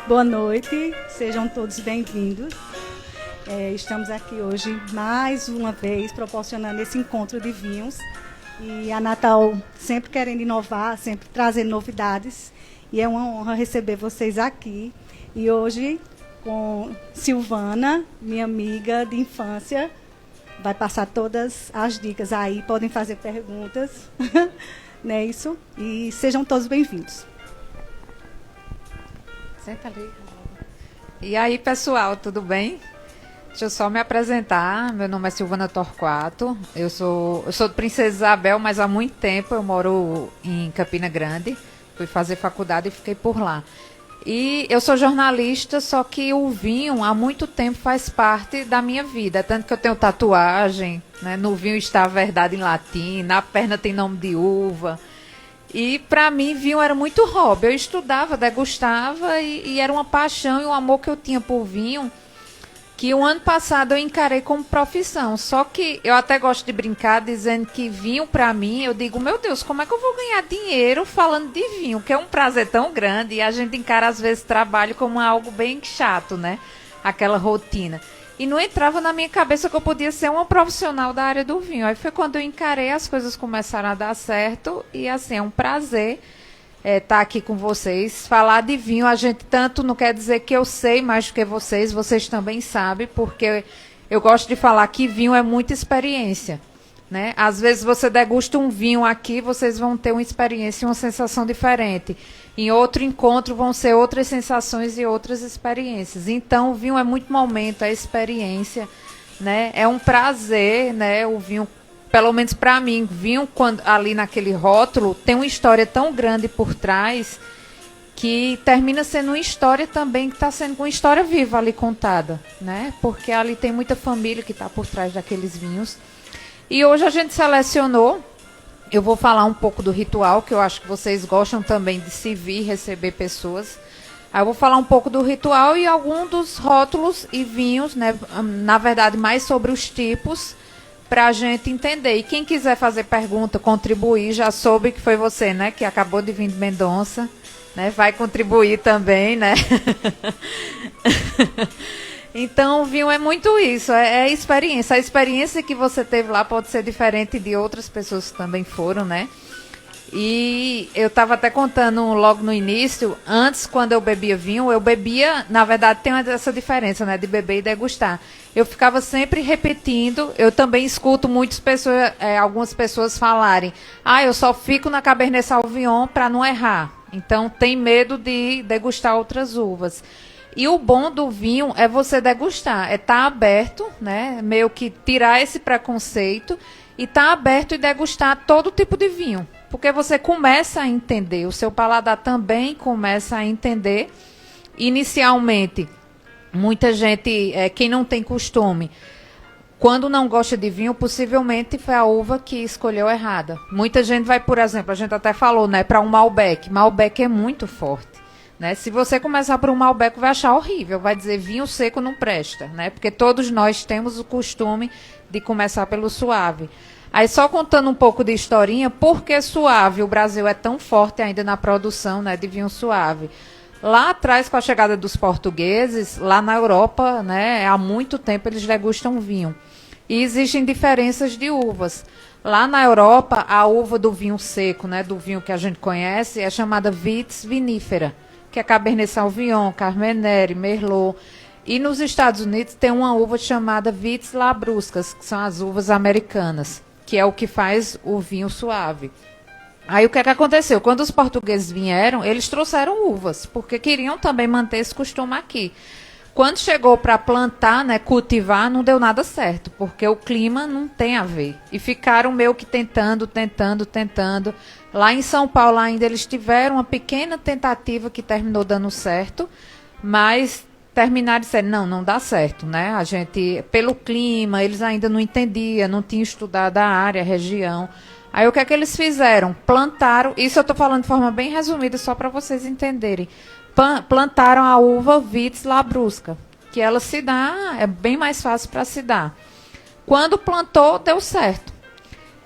Boa noite, sejam todos bem-vindos. Estamos aqui hoje mais uma vez proporcionando esse encontro de vinhos. E a Natal sempre querendo inovar, sempre trazendo novidades. E é uma honra receber vocês aqui. E hoje com Silvana, minha amiga de infância, vai passar todas as dicas aí, podem fazer perguntas. Não é isso? E sejam todos bem-vindos. Senta ali. E aí, pessoal, tudo bem? Deixa eu só me apresentar. Meu nome é Silvana Torquato. Eu sou de Princesa Isabel, mas há muito tempo eu moro em Campina Grande. Fui fazer faculdade e fiquei por lá. E eu sou jornalista, só que o vinho há muito tempo faz parte da minha vida. Tanto que eu tenho tatuagem, né? No vinho está a verdade em latim, na perna tem nome de uva. E para mim, vinho era muito hobby. Eu estudava, degustava e era uma paixão e um amor que eu tinha por vinho, que o ano passado eu encarei como profissão. Só que eu até gosto de brincar dizendo que vinho para mim, eu digo, meu Deus, como é que eu vou ganhar dinheiro falando de vinho? Que é um prazer tão grande e a gente encara às vezes trabalho como algo bem chato, né? Aquela rotina. E não entrava na minha cabeça que eu podia ser uma profissional da área do vinho. Aí foi quando eu encarei, as coisas começaram a dar certo. E assim, é um prazer estar aqui com vocês. Falar de vinho, a gente tanto não quer dizer que eu sei mais do que vocês também sabem, porque eu gosto de falar que vinho é muita experiência, né? Às vezes você degusta um vinho aqui, vocês vão ter uma experiência, uma sensação diferente. Em outro encontro vão ser outras sensações e outras experiências. Então, o vinho é muito momento, é experiência, né? É um prazer, né? O vinho, pelo menos para mim, vinho quando, ali naquele rótulo, tem uma história tão grande por trás que termina sendo uma história também que está sendo uma história viva ali contada, né? Porque ali tem muita família que está por trás daqueles vinhos. E hoje a gente selecionou. Eu vou falar um pouco do ritual, que eu acho que vocês gostam também de se vir, receber pessoas. Aí eu vou falar um pouco do ritual e alguns dos rótulos e vinhos, né? Na verdade, mais sobre os tipos, para a gente entender. E quem quiser fazer pergunta, contribuir, já soube que foi você, né? Que acabou de vir de Mendonça, né? Vai contribuir também, né? Então, o vinho é muito isso, é experiência. A experiência que você teve lá pode ser diferente de outras pessoas que também foram, né? E eu estava até contando logo no início, antes, quando eu bebia vinho, eu bebia, na verdade, tem essa diferença, né? De beber e degustar. Eu ficava sempre repetindo, eu também escuto algumas pessoas falarem, eu só fico na Cabernet Sauvignon para não errar. Então, tem medo de degustar outras uvas. E o bom do vinho é você degustar, é estar aberto, né? Meio que tirar esse preconceito e estar aberto e degustar todo tipo de vinho. Porque você começa a entender, o seu paladar também começa a entender. Inicialmente, muita gente, quem não tem costume, quando não gosta de vinho, possivelmente foi a uva que escolheu errada. Muita gente vai, por exemplo, a gente até falou, né, para um Malbec. Malbec é muito forte. Né? Se você começar por um Malbec, vai achar horrível, vai dizer vinho seco não presta, né? Porque todos nós temos o costume de começar pelo suave. Aí só contando um pouco de historinha, por que suave? O Brasil é tão forte ainda na produção, né, de vinho suave. Lá atrás, com a chegada dos portugueses, lá na Europa, né, há muito tempo eles degustam vinho. E existem diferenças de uvas. Lá na Europa, a uva do vinho seco, né, do vinho que a gente conhece, é chamada Vitis vinifera, que é Cabernet Sauvignon, Carmenère, Merlot. E nos Estados Unidos tem uma uva chamada Vitis labruscas, que são as uvas americanas, que é o que faz o vinho suave. Aí o que é que aconteceu? Quando os portugueses vieram, eles trouxeram uvas, porque queriam também manter esse costume aqui. Quando chegou para plantar, né, cultivar, não deu nada certo, porque o clima não tem a ver. E ficaram meio que tentando. Lá em São Paulo ainda eles tiveram uma pequena tentativa que terminou dando certo, mas terminaram e disseram, não dá certo, né? A gente, pelo clima, eles ainda não entendiam, não tinham estudado a área, a região. Aí o que é que eles fizeram? Plantaram, isso eu estou falando de forma bem resumida, só para vocês entenderem. Plantaram a uva Vitis labrusca, que ela se dá, é bem mais fácil para se dar. Quando plantou, deu certo.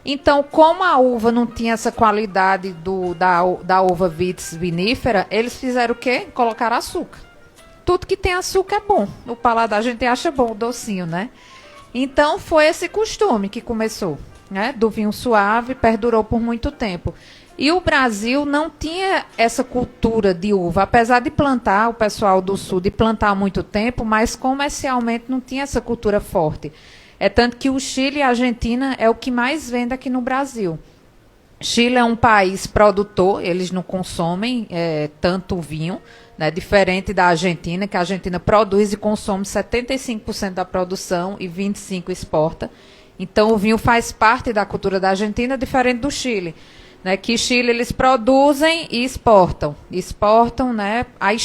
Então, como a uva não tinha essa qualidade da uva Vitis vinífera, eles fizeram o quê? Colocaram açúcar. tudo que tem açúcar é bom. O paladar a gente acha bom, o docinho, né? Então foi esse costume que começou, né? Do vinho suave, perdurou por muito tempo. E o Brasil não tinha essa cultura de uva, apesar de plantar, o pessoal do sul de plantar há muito tempo, mas comercialmente não tinha essa cultura forte. É tanto que o Chile e a Argentina é o que mais vende aqui no Brasil. Chile é um país produtor, eles não consomem tanto vinho, né, diferente da Argentina, que a Argentina produz e consome 75% da produção e 25% exporta. Então o vinho faz parte da cultura da Argentina, diferente do Chile. Né, que Chile eles produzem e exportam, né? Aí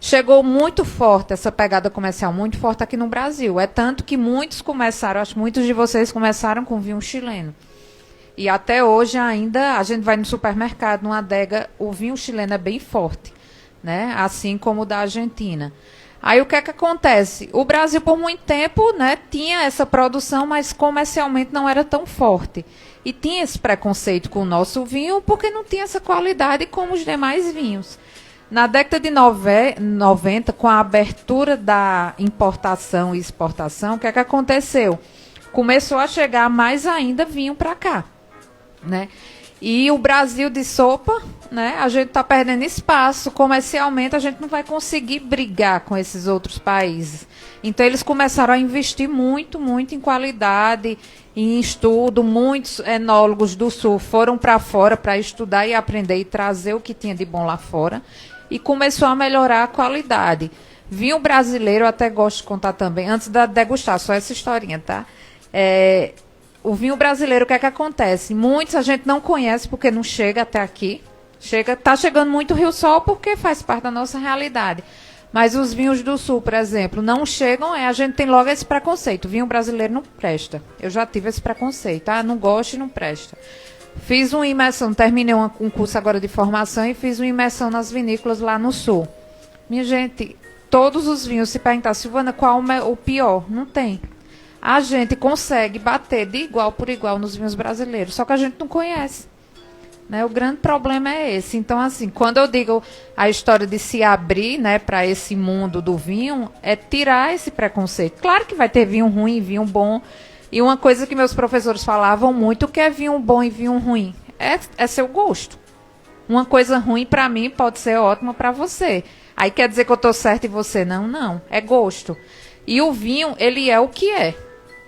chegou muito forte essa pegada comercial, muito forte aqui no Brasil. É tanto que muitos começaram, acho que muitos de vocês começaram com vinho chileno. E até hoje ainda a gente vai no supermercado, numa adega, o vinho chileno é bem forte, né? Assim como o da Argentina. Aí o que é que acontece? O Brasil por muito tempo, né, tinha essa produção, mas comercialmente não era tão forte. E tinha esse preconceito com o nosso vinho porque não tinha essa qualidade como os demais vinhos. Na década de 90, com a abertura da importação e exportação, o que é que aconteceu? Começou a chegar mais ainda vinho para cá, né? E o Brasil de sopa, né, a gente está perdendo espaço. Comercialmente, a gente não vai conseguir brigar com esses outros países. Então, eles começaram a investir muito, muito em qualidade, em estudo. Muitos enólogos do Sul foram para fora para estudar e aprender e trazer o que tinha de bom lá fora. E começou a melhorar a qualidade. Vinho brasileiro, eu até gosto de contar também, antes da degustar, só essa historinha, tá? O vinho brasileiro, o que é que acontece? Muitos a gente não conhece porque não chega até aqui. Está chegando muito Rio Sol porque faz parte da nossa realidade. Mas os vinhos do Sul, por exemplo, não chegam, a gente tem logo esse preconceito. Vinho brasileiro não presta. Eu já tive esse preconceito. Não gosto e não presta. Fiz uma imersão, terminei um curso agora de formação e fiz uma imersão nas vinícolas lá no Sul. Minha gente, todos os vinhos, se perguntar, Silvana, qual é o pior? Não tem. A gente consegue bater de igual por igual nos vinhos brasileiros, só que a gente não conhece. Né? O grande problema é esse. Então, assim, quando eu digo a história de se abrir, né, para esse mundo do vinho, é tirar esse preconceito. Claro que vai ter vinho ruim e vinho bom. E uma coisa que meus professores falavam muito, que é vinho bom e vinho ruim, é seu gosto. Uma coisa ruim para mim pode ser ótima para você. Aí quer dizer que eu estou certa e você não? Não, é gosto. E o vinho, ele é o que é.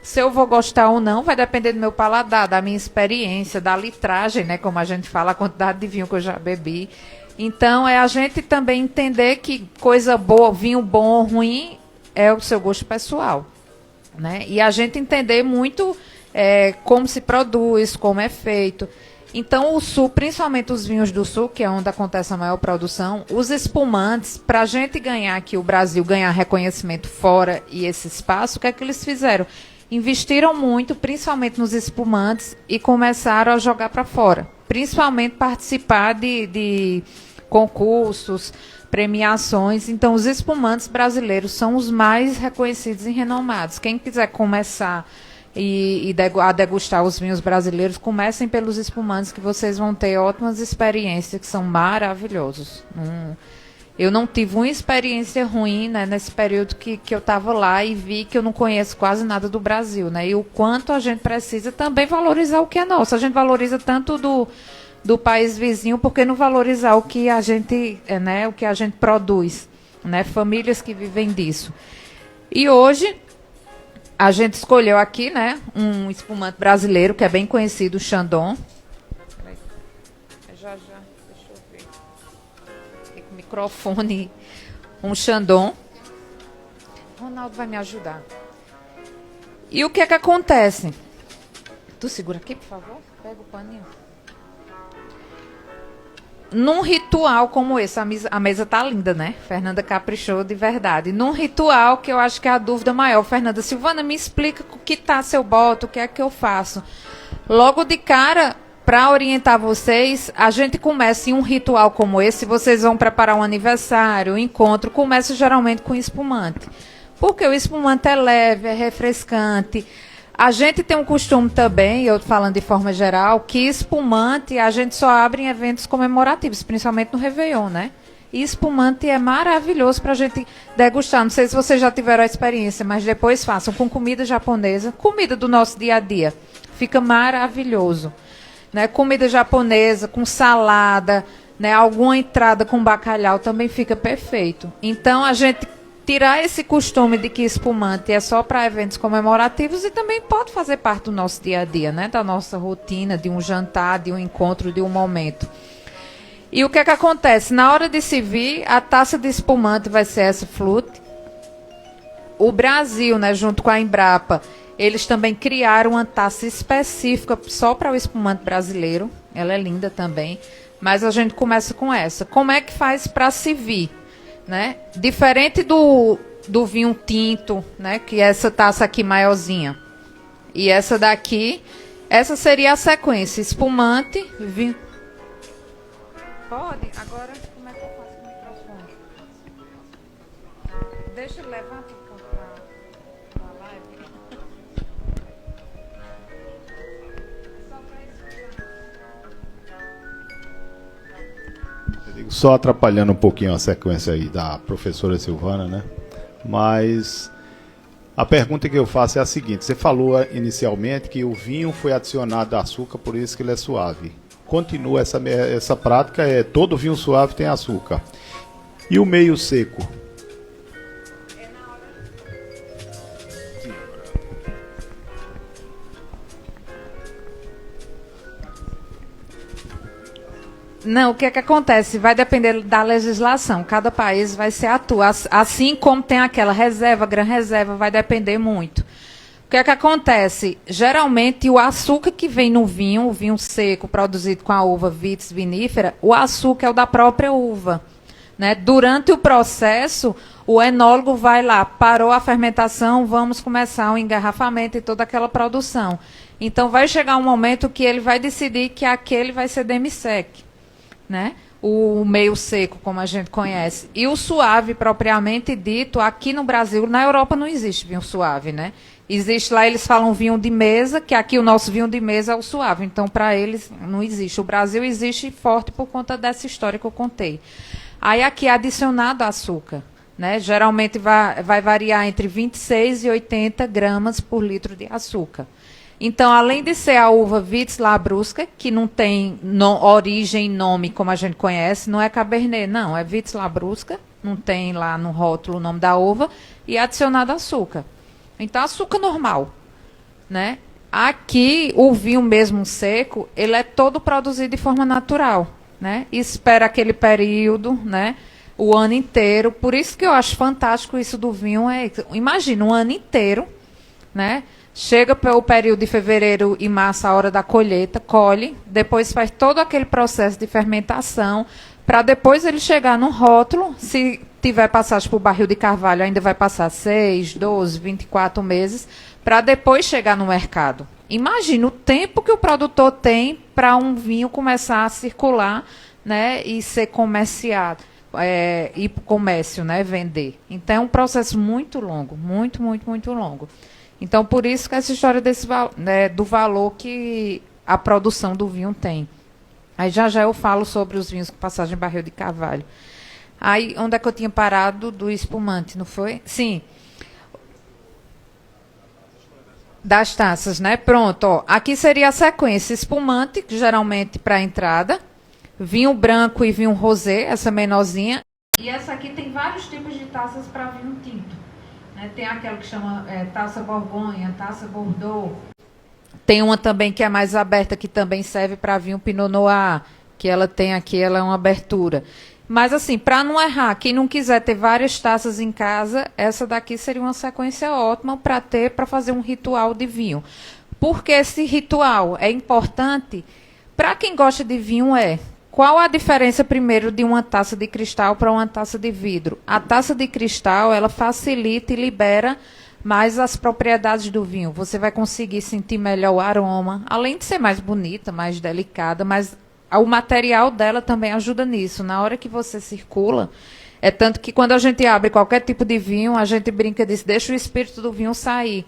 Se eu vou gostar ou não, vai depender do meu paladar, da minha experiência, da litragem, né? Como a gente fala, a quantidade de vinho que eu já bebi. Então, é a gente também entender que coisa boa, vinho bom ou ruim, é o seu gosto pessoal. Né? E a gente entender muito como se produz, como é feito. Então, o Sul, principalmente os vinhos do Sul, que é onde acontece a maior produção, os espumantes, para a gente ganhar aqui, o Brasil ganhar reconhecimento fora e esse espaço, o que é que eles fizeram? Investiram muito, principalmente nos espumantes, e começaram a jogar para fora. Principalmente participar de concursos, premiações. Então, os espumantes brasileiros são os mais reconhecidos e renomados. Quem quiser começar a degustar os vinhos brasileiros, comecem pelos espumantes, que vocês vão ter ótimas experiências, que são maravilhosos. Eu não tive uma experiência ruim, né, nesse período que eu estava lá e vi que eu não conheço quase nada do Brasil, né? E o quanto a gente precisa também valorizar o que é nosso. A gente valoriza tanto do país vizinho, por que não valorizar o que a gente, né, o que a gente produz, né? Famílias que vivem disso. E hoje a gente escolheu aqui, né, um espumante brasileiro que é bem conhecido, o Chandon. Já, deixa eu ver. Tem com o microfone, um Chandon. Ronaldo vai me ajudar. E o que é que acontece? Tu segura aqui, por favor? Pega o paninho. Num ritual como esse, a mesa tá linda, né? Fernanda caprichou de verdade. Num ritual que eu acho que é a dúvida maior. Fernanda, Silvana, me explica o que tá seu boto, o que é que eu faço. Logo de cara, para orientar vocês, a gente começa em um ritual como esse, vocês vão preparar um aniversário, um encontro, começa geralmente com espumante. Porque o espumante é leve, é refrescante. A gente tem um costume também, eu falando de forma geral, que espumante a gente só abre em eventos comemorativos, principalmente no Réveillon, né? E espumante é maravilhoso para a gente degustar. Não sei se vocês já tiveram a experiência, mas depois façam com comida japonesa, comida do nosso dia a dia. Fica maravilhoso. Né? Comida japonesa, com salada, né? Alguma entrada com bacalhau também fica perfeito. Então, a gente tirar esse costume de que espumante é só para eventos comemorativos e também pode fazer parte do nosso dia a dia, né? Da nossa rotina, de um jantar, de um encontro, de um momento. E o que é que acontece? Na hora de servir, a taça de espumante vai ser essa Flute. O Brasil, né, junto com a Embrapa, eles também criaram uma taça específica só para o espumante brasileiro. Ela é linda também, mas a gente começa com essa. Como é que faz para servir? Né? Diferente do vinho tinto, né? Que é essa taça aqui maiorzinha. E essa daqui, essa seria a sequência. Espumante, vinho. Pode? Agora, como é que eu faço com o microfone? Deixa eu levar para a live. Só para explicar. Só atrapalhando um pouquinho a sequência aí da professora Silvana, né? Mas a pergunta que eu faço é a seguinte: você falou inicialmente que o vinho foi adicionado açúcar, por isso que ele é suave. Continua essa prática, todo vinho suave tem açúcar. E o meio seco? Não, o que é que acontece? Vai depender da legislação. Cada país vai se atuar. Assim como tem aquela reserva, gran reserva, vai depender muito. O que é que acontece? Geralmente, o açúcar que vem no vinho, o vinho seco produzido com a uva Vitis vinifera, o açúcar é o da própria uva. Né? Durante o processo, o enólogo vai lá, parou a fermentação, vamos começar o engarrafamento e toda aquela produção. Então, vai chegar um momento que ele vai decidir que aquele vai ser demi-sec. Né? O meio seco, como a gente conhece. E o suave, propriamente dito, aqui no Brasil, na Europa não existe vinho suave, né? Existe lá, eles falam vinho de mesa, que aqui o nosso vinho de mesa é o suave. Então, para eles, não existe. O Brasil existe forte por conta dessa história que eu contei. Aí, aqui é adicionado açúcar. Né? Geralmente, vai variar entre 26 e 80 gramas por litro de açúcar. Então, além de ser a uva Vitis labrusca, que não tem origem e nome como a gente conhece, não é Cabernet, não, é Vitis labrusca, não tem lá no rótulo o nome da uva, e adicionado açúcar. Então, açúcar normal. Né? Aqui, o vinho mesmo seco, ele é todo produzido de forma natural. Né? Espera aquele período, né? O ano inteiro. Por isso que eu acho fantástico isso do vinho. Imagina, um ano inteiro, né? Chega para o período de fevereiro e março, a hora da colheita, colhe, depois faz todo aquele processo de fermentação, para depois ele chegar no rótulo, se tiver passagem por barril de carvalho, ainda vai passar 6, 12, 24 meses, para depois chegar no mercado. Imagina o tempo que o produtor tem para um vinho começar a circular, né, e ser comerciado, ir para o comércio, né, vender. Então, é um processo muito longo, muito, muito, muito longo. Então, por isso que essa história do valor que a produção do vinho tem. Aí já eu falo sobre os vinhos com passagem em barril de carvalho. Aí, onde é que eu tinha parado do espumante, não foi? Sim. Das taças, né? Pronto, ó. Aqui seria a sequência: espumante, geralmente para entrada, vinho branco e vinho rosé, essa menorzinha. E essa aqui tem vários tipos de taças para vinho tinto. Tem aquela que chama taça Borgonha, taça Bordeaux. Tem uma também que é mais aberta, que também serve para vinho Pinot Noir, que ela tem aqui, ela é uma abertura. Mas, assim, para não errar, quem não quiser ter várias taças em casa, essa daqui seria uma sequência ótima para fazer um ritual de vinho. Porque esse ritual é importante para quem gosta de vinho. Qual a diferença, primeiro, de uma taça de cristal para uma taça de vidro? A taça de cristal, ela facilita e libera mais as propriedades do vinho. Você vai conseguir sentir melhor o aroma, além de ser mais bonita, mais delicada, mas o material dela também ajuda nisso. Na hora que você circula, é tanto que quando a gente abre qualquer tipo de vinho, a gente brinca disso, deixa o espírito do vinho sair.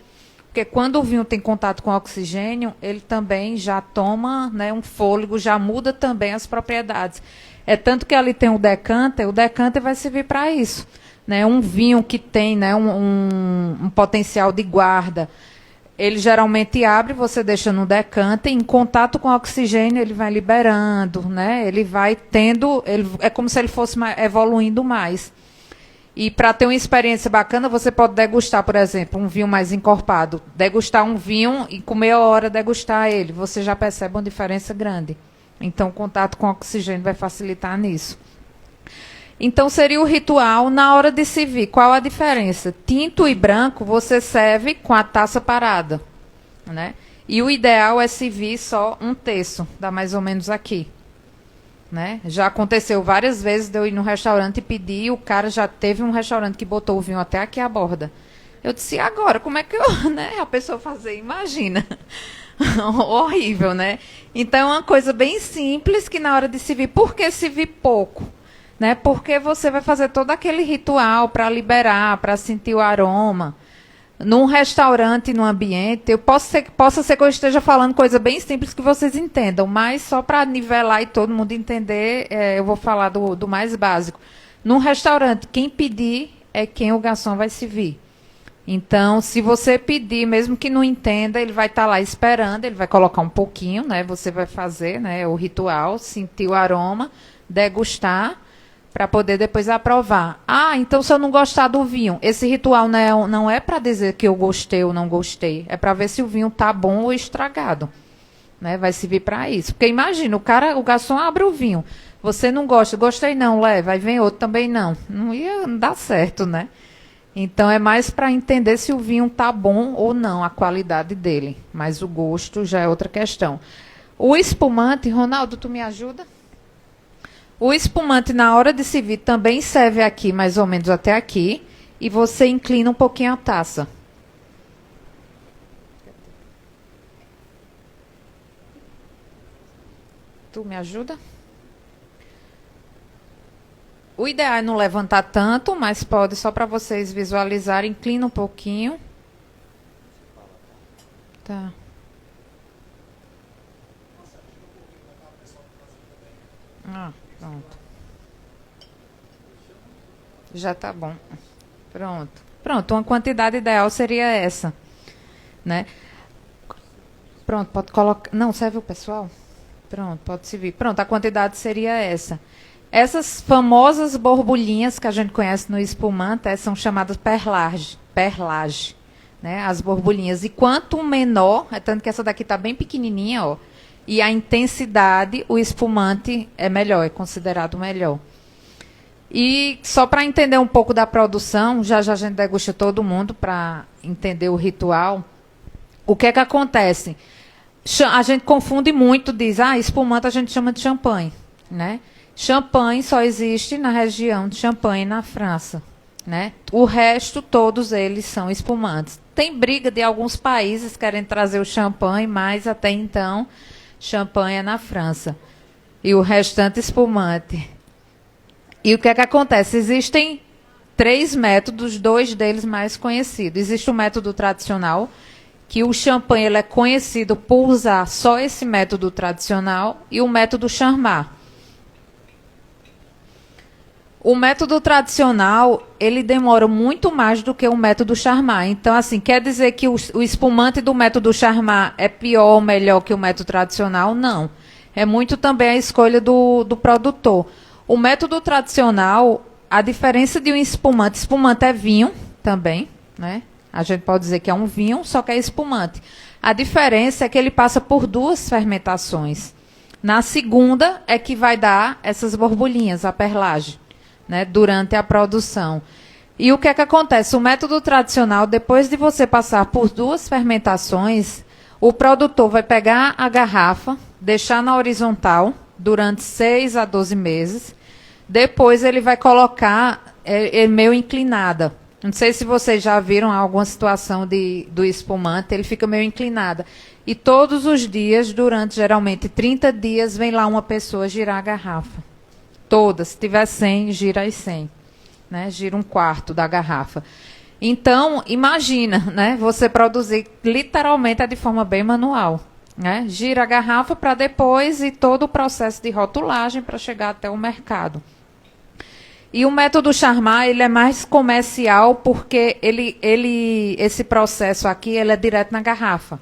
Porque quando o vinho tem contato com oxigênio, ele também já toma, né, um fôlego, já muda também as propriedades. É tanto que ali tem o decanter vai servir para isso. Né? Um vinho que tem, né, um potencial de guarda, ele geralmente abre, você deixa no decanter, em contato com o oxigênio ele vai liberando, né? Ele vai tendo, é como se ele fosse evoluindo mais. E para ter uma experiência bacana, você pode degustar, por exemplo, um vinho mais encorpado. Degustar um vinho e com meia hora degustar ele. Você já percebe uma diferença grande. Então, o contato com o oxigênio vai facilitar nisso. Então, seria o ritual na hora de servir. Qual a diferença? Tinto e branco você serve com a taça parada. Né? E o ideal é servir só um terço, dá mais ou menos aqui. Né? Já aconteceu várias vezes de eu ir no restaurante e pedir, e o cara já teve um restaurante que botou o vinho até aqui à borda. Eu disse, e agora, como é que eu, né, a pessoa fazer? Imagina. Horrível, né? Então, é uma coisa bem simples que na hora de servir, por que servir pouco? Né? Porque você vai fazer todo aquele ritual para liberar, para sentir o aroma. Num restaurante, num ambiente, possa ser que eu esteja falando coisa bem simples que vocês entendam, mas só para nivelar e todo mundo entender, eu vou falar do mais básico. Num restaurante, quem pedir é quem o garçom vai servir. Então, se você pedir, mesmo que não entenda, ele vai estar lá esperando, ele vai colocar um pouquinho, né? Você vai fazer, né, o ritual, sentir o aroma, degustar, para poder depois aprovar. Ah, então se eu não gostar do vinho, esse ritual não é para dizer que eu gostei ou não gostei, é para ver se o vinho está bom ou estragado. Né? Vai servir para isso. Porque imagina, o garçom abre o vinho, você não gosta, gostei não, leva, aí vem outro também não. Não ia dar certo, né? Então é mais para entender se o vinho está bom ou não, a qualidade dele. Mas o gosto já é outra questão. O espumante, Ronaldo, tu me ajuda? O espumante, na hora de servir, também serve aqui, mais ou menos até aqui, e você inclina um pouquinho a taça. Tu me ajuda? O ideal é não levantar tanto, mas pode, só para vocês visualizarem, inclina um pouquinho. Tá. Pronto. Já tá bom. Pronto, uma quantidade ideal seria essa. Né? Pronto, pode colocar... Não, serve o pessoal? Pronto, pode servir. Pronto, a quantidade seria essa. Essas famosas borbulhinhas que a gente conhece no espumante, são chamadas perlage. Né? As borbulhinhas. E quanto menor, é tanto que essa daqui está bem pequenininha, ó. E a intensidade, o espumante é melhor, é considerado melhor. E só para entender um pouco da produção, já a gente degusta todo mundo para entender o ritual. O que é que acontece? A gente confunde muito, diz, espumante a gente chama de champanhe. Né? Champanhe só existe na região de Champagne, na França. Né? O resto, todos eles são espumantes. Tem briga de alguns países que querem trazer o champanhe, mas até então... Champanhe é na França. E o restante espumante. E o que é que acontece? Existem 3 métodos, 2 deles mais conhecidos. Existe o método tradicional, que o champanhe ele é conhecido por usar só esse método tradicional, e o método Charmat. O método tradicional, ele demora muito mais do que o método Charmat. Então, assim, quer dizer que o espumante do método Charmat é pior ou melhor que o método tradicional? Não. É muito também a escolha do produtor. O método tradicional, a diferença de um espumante é vinho também, né? A gente pode dizer que é um vinho, só que é espumante. A diferença é que ele passa por 2 fermentações. Na segunda é que vai dar essas borbulhinhas, a perlage. Né, durante a produção. E o que é que acontece? O método tradicional, depois de você passar por 2 fermentações, o produtor vai pegar a garrafa, deixar na horizontal durante 6 a 12 meses. Depois ele vai colocar meio inclinada. Não sei se vocês já viram alguma situação do espumante, ele fica meio inclinada. E todos os dias, durante geralmente 30 dias, vem lá uma pessoa girar a garrafa. Todas. Se tiver 100, gira as 100. Né? Gira 1/4 da garrafa. Então, imagina, né? Você produzir, literalmente, de forma bem manual. né? Gira a garrafa para depois e todo o processo de rotulagem para chegar até o mercado. E o método Charmat, ele é mais comercial porque esse processo aqui ele é direto na garrafa.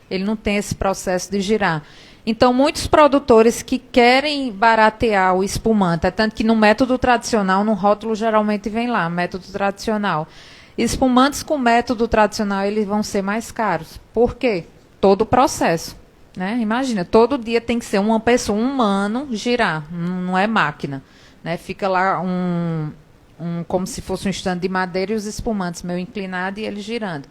Ele não tem esse processo de girar. Então, muitos produtores que querem baratear o espumante, é tanto que no método tradicional, no rótulo geralmente vem lá, método tradicional. Espumantes com método tradicional, eles vão ser mais caros. Por quê? Todo o processo. Né? Imagina, todo dia tem que ser uma pessoa, um humano, girar, não é máquina. Né? Fica lá como se fosse um estande de madeira e os espumantes meio inclinados e ele girando.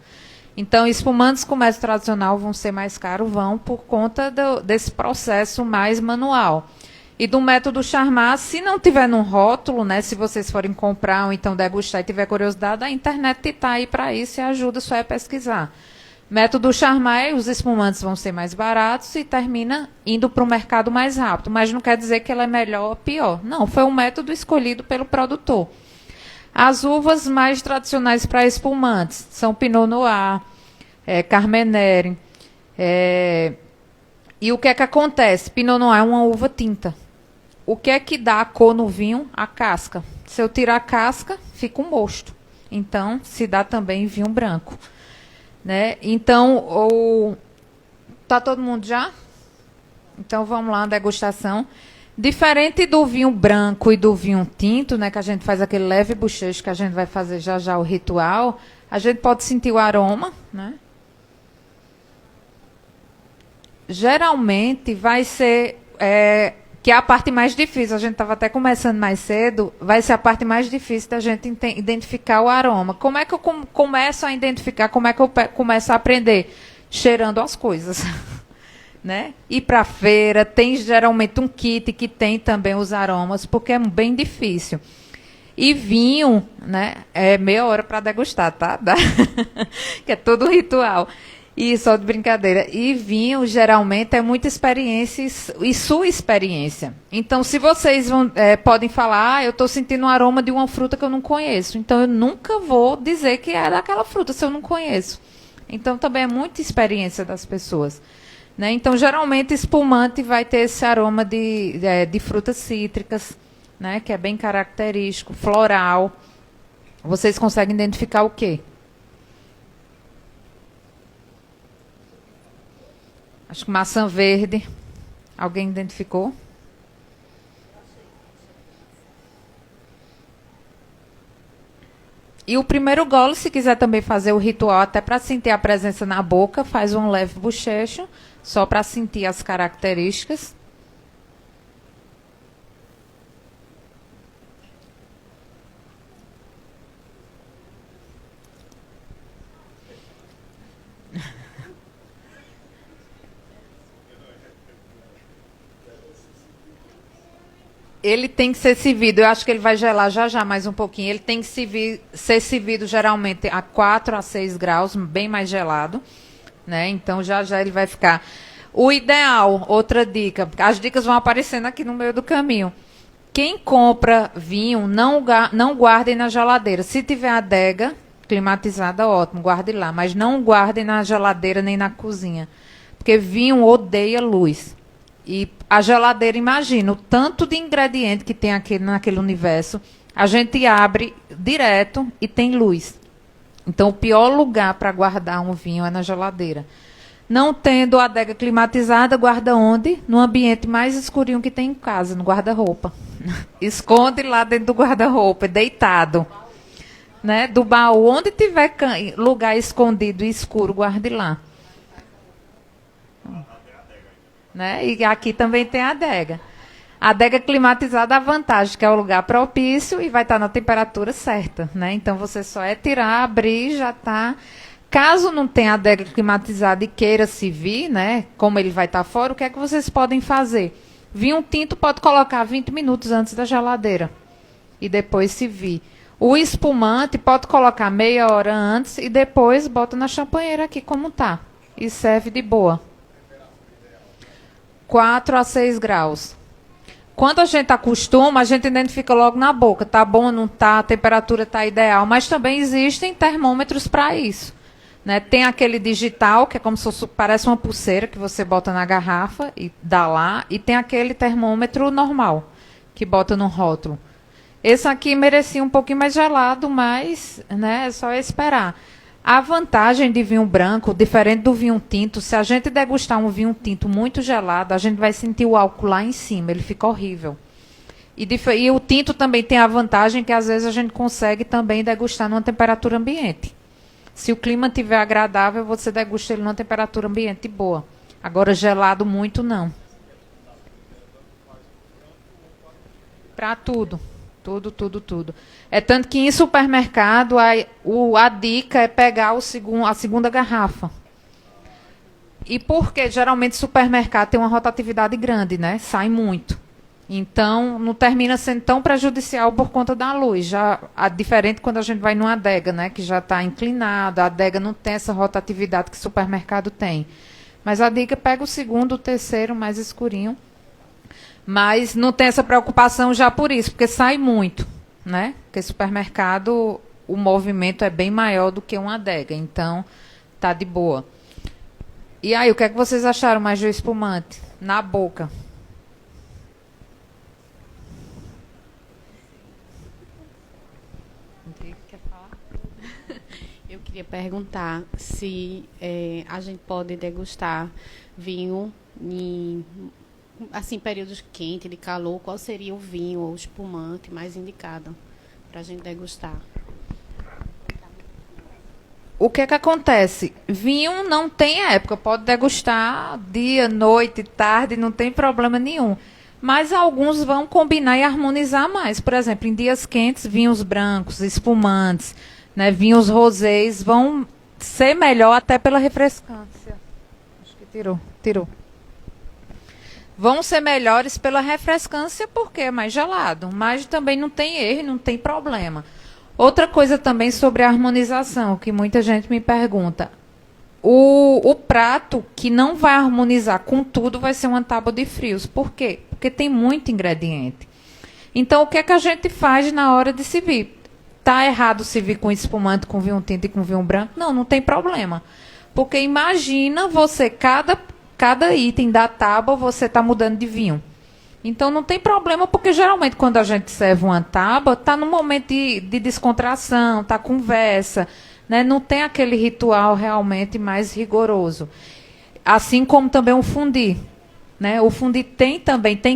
Então, espumantes com método tradicional vão ser mais caros, vão por conta desse processo mais manual. E do método Charmat, se não tiver no rótulo, né, se vocês forem comprar ou então degustar e tiver curiosidade, a internet está aí para isso e ajuda, só é pesquisar. Método Charmat, os espumantes vão ser mais baratos e termina indo para o mercado mais rápido. Mas não quer dizer que ela é melhor ou pior. Não, foi um método escolhido pelo produtor. As uvas mais tradicionais para espumantes são Pinot Noir, Carmenère. E o que é que acontece? Pinot Noir é uma uva tinta. O que é que dá a cor no vinho? A casca. Se eu tirar a casca, fica um mosto. Então, se dá também vinho branco. Né? Então, tá todo mundo já? Então, vamos lá, degustação. Diferente do vinho branco e do vinho tinto, né, que a gente faz aquele leve bochecho que a gente vai fazer já já o ritual, a gente pode sentir o aroma, né? Geralmente vai ser, que é a parte mais difícil, a gente estava até começando mais cedo, vai ser a parte mais difícil da gente identificar o aroma. Como é que eu começo a identificar, como é que eu começo a aprender? Cheirando as coisas. Né? Ir para a feira, tem geralmente um kit que tem também os aromas, porque é bem difícil. E vinho, né? É meia hora para degustar, tá? Que é todo um ritual. E só de brincadeira. E vinho, geralmente, é muita experiência e sua experiência. Então, se vocês podem falar, eu estou sentindo um aroma de uma fruta que eu não conheço. Então, eu nunca vou dizer que é daquela fruta se eu não conheço. Então, também é muita experiência das pessoas. Né? Então, geralmente, espumante vai ter esse aroma de frutas cítricas, né? Que é bem característico, floral. Vocês conseguem identificar o quê? Acho que maçã verde. Alguém identificou? E o primeiro gole, se quiser também fazer o ritual, até para sentir a presença na boca, faz um leve bochecho, só para sentir as características. Ele tem que ser servido, eu acho que ele vai gelar já já mais um pouquinho. Ele tem que ser servido geralmente a 4 a 6 graus, bem mais gelado. Né? Então já já ele vai ficar. O ideal, outra dica, as dicas vão aparecendo aqui no meio do caminho. Quem compra vinho, não guardem na geladeira. Se tiver adega climatizada, ótimo, guarde lá. Mas não guardem na geladeira nem na cozinha. Porque vinho odeia luz. E a geladeira, imagina, o tanto de ingrediente que tem naquele universo. A gente abre direto e tem luz. Então, o pior lugar para guardar um vinho é na geladeira. Não tendo a adega climatizada, guarda onde? No ambiente mais escurinho que tem em casa, no guarda-roupa. Esconde lá dentro do guarda-roupa, deitado. Né? Do baú, onde tiver lugar escondido e escuro, guarde lá. Né? E aqui também tem a adega. A adega climatizada, a vantagem que é o lugar propício e vai estar na temperatura certa. Né? Então, você só é tirar, abrir e já está. Caso não tenha adega climatizada e queira se vir, né, como ele vai estar fora, o que é que vocês podem fazer? Vinho tinto pode colocar 20 minutos antes da geladeira e depois se vir. O espumante pode colocar meia hora antes e depois bota na champanheira aqui como tá. E serve de boa. 4 a 6 graus. Quando a gente acostuma, a gente identifica logo na boca. Tá bom, não tá, a temperatura tá ideal. Mas também existem termômetros para isso. né? Tem aquele digital, que é como se fosse, parece uma pulseira que você bota na garrafa e dá lá. E tem aquele termômetro normal, que bota no rótulo. Esse aqui merecia um pouquinho mais gelado, mas, né, é só esperar. A vantagem de vinho branco, diferente do vinho tinto, se a gente degustar um vinho tinto muito gelado, a gente vai sentir o álcool lá em cima, ele fica horrível. E o tinto também tem a vantagem que às vezes a gente consegue também degustar numa temperatura ambiente. Se o clima estiver agradável, você degusta ele numa temperatura ambiente boa. Agora, gelado muito, não. Para tudo. Tudo. É tanto que em supermercado a dica é pegar a segunda garrafa. E porque geralmente supermercado tem uma rotatividade grande, né? Sai muito. Então, não termina sendo tão prejudicial por conta da luz. Já diferente quando a gente vai numa adega, né? Que já está inclinada, a adega não tem essa rotatividade que o supermercado tem. Mas a dica pega o segundo, o terceiro, mais escurinho. Mas não tem essa preocupação já por isso, porque sai muito, né? Porque supermercado, o movimento é bem maior do que uma adega, então tá de boa. E aí, o que é que vocês acharam mais do espumante? Na boca. Quer falar? Eu queria perguntar se a gente pode degustar vinho em assim, períodos quentes, de calor, qual seria o vinho ou o espumante mais indicado para a gente degustar? O que é que acontece? Vinho não tem época, pode degustar dia, noite, tarde, não tem problema nenhum. Mas alguns vão combinar e harmonizar mais. Por exemplo, em dias quentes, vinhos brancos, espumantes, né, vinhos rosés vão ser melhor até pela refrescância. Acho que tirou. Vão ser melhores pela refrescância porque é mais gelado, mas também não tem erro, não tem problema. Outra coisa também sobre a harmonização, que muita gente me pergunta. O prato que não vai harmonizar com tudo vai ser uma tábua de frios. Por quê? Porque tem muito ingrediente. Então, o que é que a gente faz na hora de servir? Está errado servir com espumante, com vinho tinto e com vinho branco? Não, não tem problema. Porque imagina você, cada item da tábua você está mudando de vinho. Então não tem problema, porque geralmente quando a gente serve uma tábua, está num momento de descontração, está conversa, né? Não tem aquele ritual realmente mais rigoroso. Assim como também o fundi. Né? O fundi tem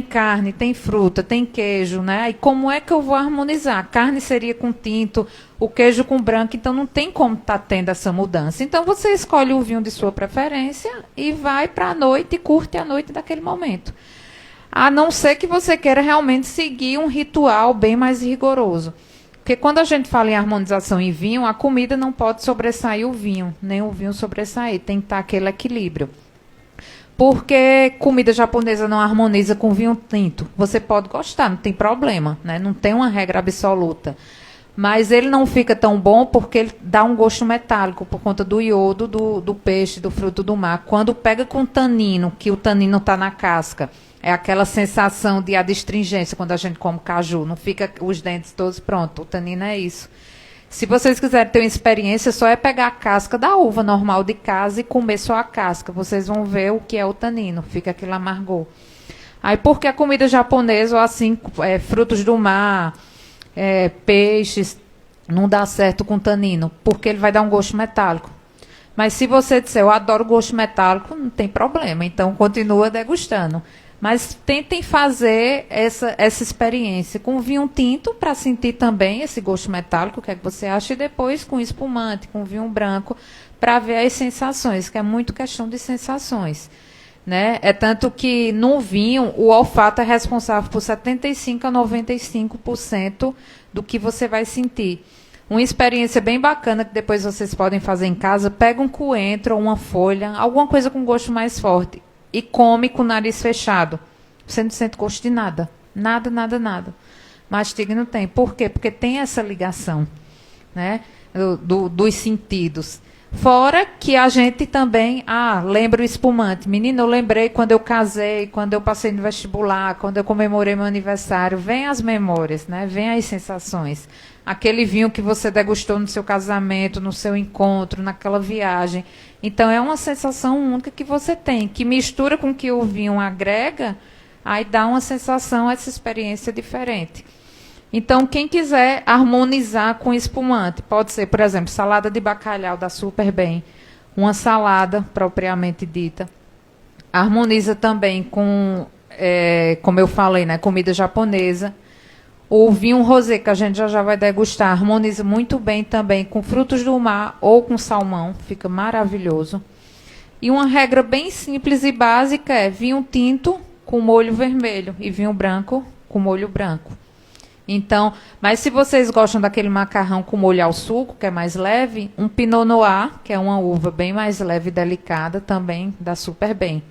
carne, tem fruta, tem queijo. Né? E como é que eu vou harmonizar? A carne seria com tinto, o queijo com branco, então não tem como estar tendo essa mudança. Então você escolhe o vinho de sua preferência e vai para a noite e curte a noite daquele momento. A não ser que você queira realmente seguir um ritual bem mais rigoroso. Porque quando a gente fala em harmonização em vinho, a comida não pode sobressair o vinho, nem o vinho sobressair, tem que estar aquele equilíbrio. Porque comida japonesa não harmoniza com vinho tinto. Você pode gostar, não tem problema, né? Não tem uma regra absoluta. Mas ele não fica tão bom porque ele dá um gosto metálico por conta do iodo do peixe, do fruto do mar. Quando pega com tanino, que o tanino está na casca, é aquela sensação de adstringência quando a gente come caju. Não fica os dentes todos prontos. O tanino é isso. Se vocês quiserem ter uma experiência, só é pegar a casca da uva normal de casa e comer só a casca. Vocês vão ver o que é o tanino. Fica aquele amargor. Aí, porque a comida japonesa, ou assim, frutos do mar, peixes, não dá certo com tanino, porque ele vai dar um gosto metálico. Mas se você disser, eu adoro gosto metálico, não tem problema. Então, continua degustando. Mas tentem fazer essa experiência com vinho tinto para sentir também esse gosto metálico, o que é que você acha, e depois com espumante, com vinho branco, para ver as sensações, que é muito questão de sensações. Né? É tanto que no vinho o olfato é responsável por 75% a 95% do que você vai sentir. Uma experiência bem bacana que depois vocês podem fazer em casa, pega um coentro ou uma folha, alguma coisa com gosto mais forte, e come com o nariz fechado. Você não sente gosto de nada. Nada. Mastiga não tem. Por quê? Porque tem essa ligação, né? Dos sentidos. Fora que a gente também, lembra o espumante. Menino, eu lembrei quando eu casei, quando eu passei no vestibular, quando eu comemorei meu aniversário. Vem as memórias, né? Vem as sensações. Aquele vinho que você degustou no seu casamento, no seu encontro, naquela viagem. Então, é uma sensação única que você tem, que mistura com o que o vinho agrega, aí dá uma sensação, essa experiência diferente. Então, quem quiser harmonizar com espumante, pode ser, por exemplo, salada de bacalhau, dá super bem. Uma salada, propriamente dita. Harmoniza também com, como eu falei, né, comida japonesa. O vinho rosé, que a gente já vai degustar, harmoniza muito bem também com frutos do mar ou com salmão. Fica maravilhoso. E uma regra bem simples e básica é vinho tinto com molho vermelho e vinho branco com molho branco. Então, mas se vocês gostam daquele macarrão com molho ao suco, que é mais leve, um Pinot Noir, que é uma uva bem mais leve e delicada, também dá super bem.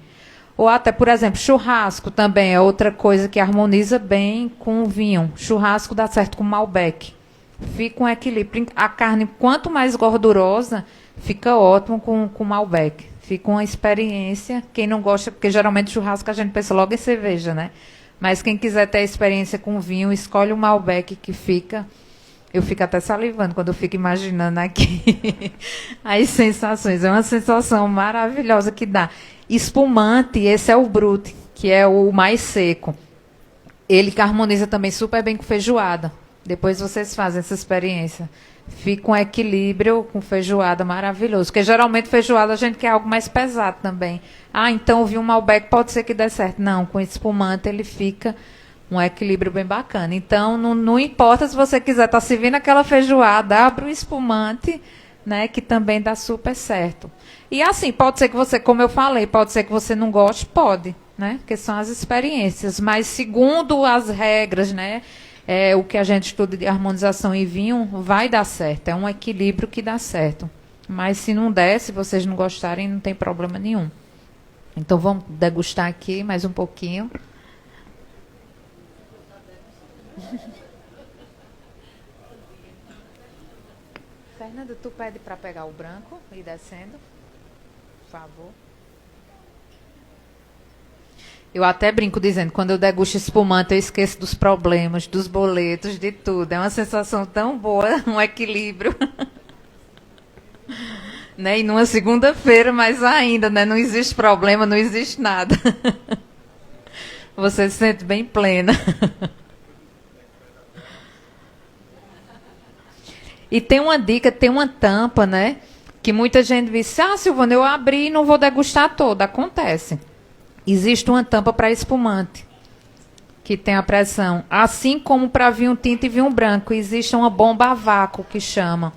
Ou até, por exemplo, churrasco também é outra coisa que harmoniza bem com o vinho. Churrasco dá certo com Malbec. Fica um equilíbrio. A carne, quanto mais gordurosa, fica ótimo com Malbec. Fica uma experiência. Quem não gosta, porque geralmente churrasco a gente pensa logo em cerveja, né? Mas quem quiser ter experiência com vinho, escolhe o Malbec que fica. Eu fico até salivando quando eu fico imaginando aqui as sensações. É uma sensação maravilhosa que dá. Espumante, esse é o Brut, que é o mais seco. Ele que harmoniza também super bem com feijoada. Depois vocês fazem essa experiência. Fica um equilíbrio com feijoada maravilhoso. Porque geralmente feijoada a gente quer algo mais pesado também. Então o vinho Malbec pode ser que dê certo. Não, com espumante ele fica um equilíbrio bem bacana. Então não importa se você quiser estar servindo aquela feijoada, abre o espumante, né, que também dá super certo. E assim, pode ser que você, como eu falei, pode ser que você não goste, pode, né? Porque são as experiências. Mas segundo as regras, né? O que a gente estuda de harmonização em vinho, vai dar certo. É um equilíbrio que dá certo. Mas se não der, se vocês não gostarem, não tem problema nenhum. Então vamos degustar aqui mais um pouquinho. Fernanda, tu pede para pegar o branco e ir descendo? Por favor. Eu até brinco dizendo, quando eu degusto espumante, eu esqueço dos problemas, dos boletos, de tudo. É uma sensação tão boa, um equilíbrio. Né? E numa segunda-feira, mais ainda, né? Não existe problema, não existe nada. Você se sente bem plena. E tem uma dica, tem uma tampa, né? Que muita gente diz, Silvana, eu abri e não vou degustar toda. Acontece. Existe uma tampa para espumante, que tem a pressão. Assim como para vinho tinto e vinho branco, existe uma bomba a vácuo, que chama.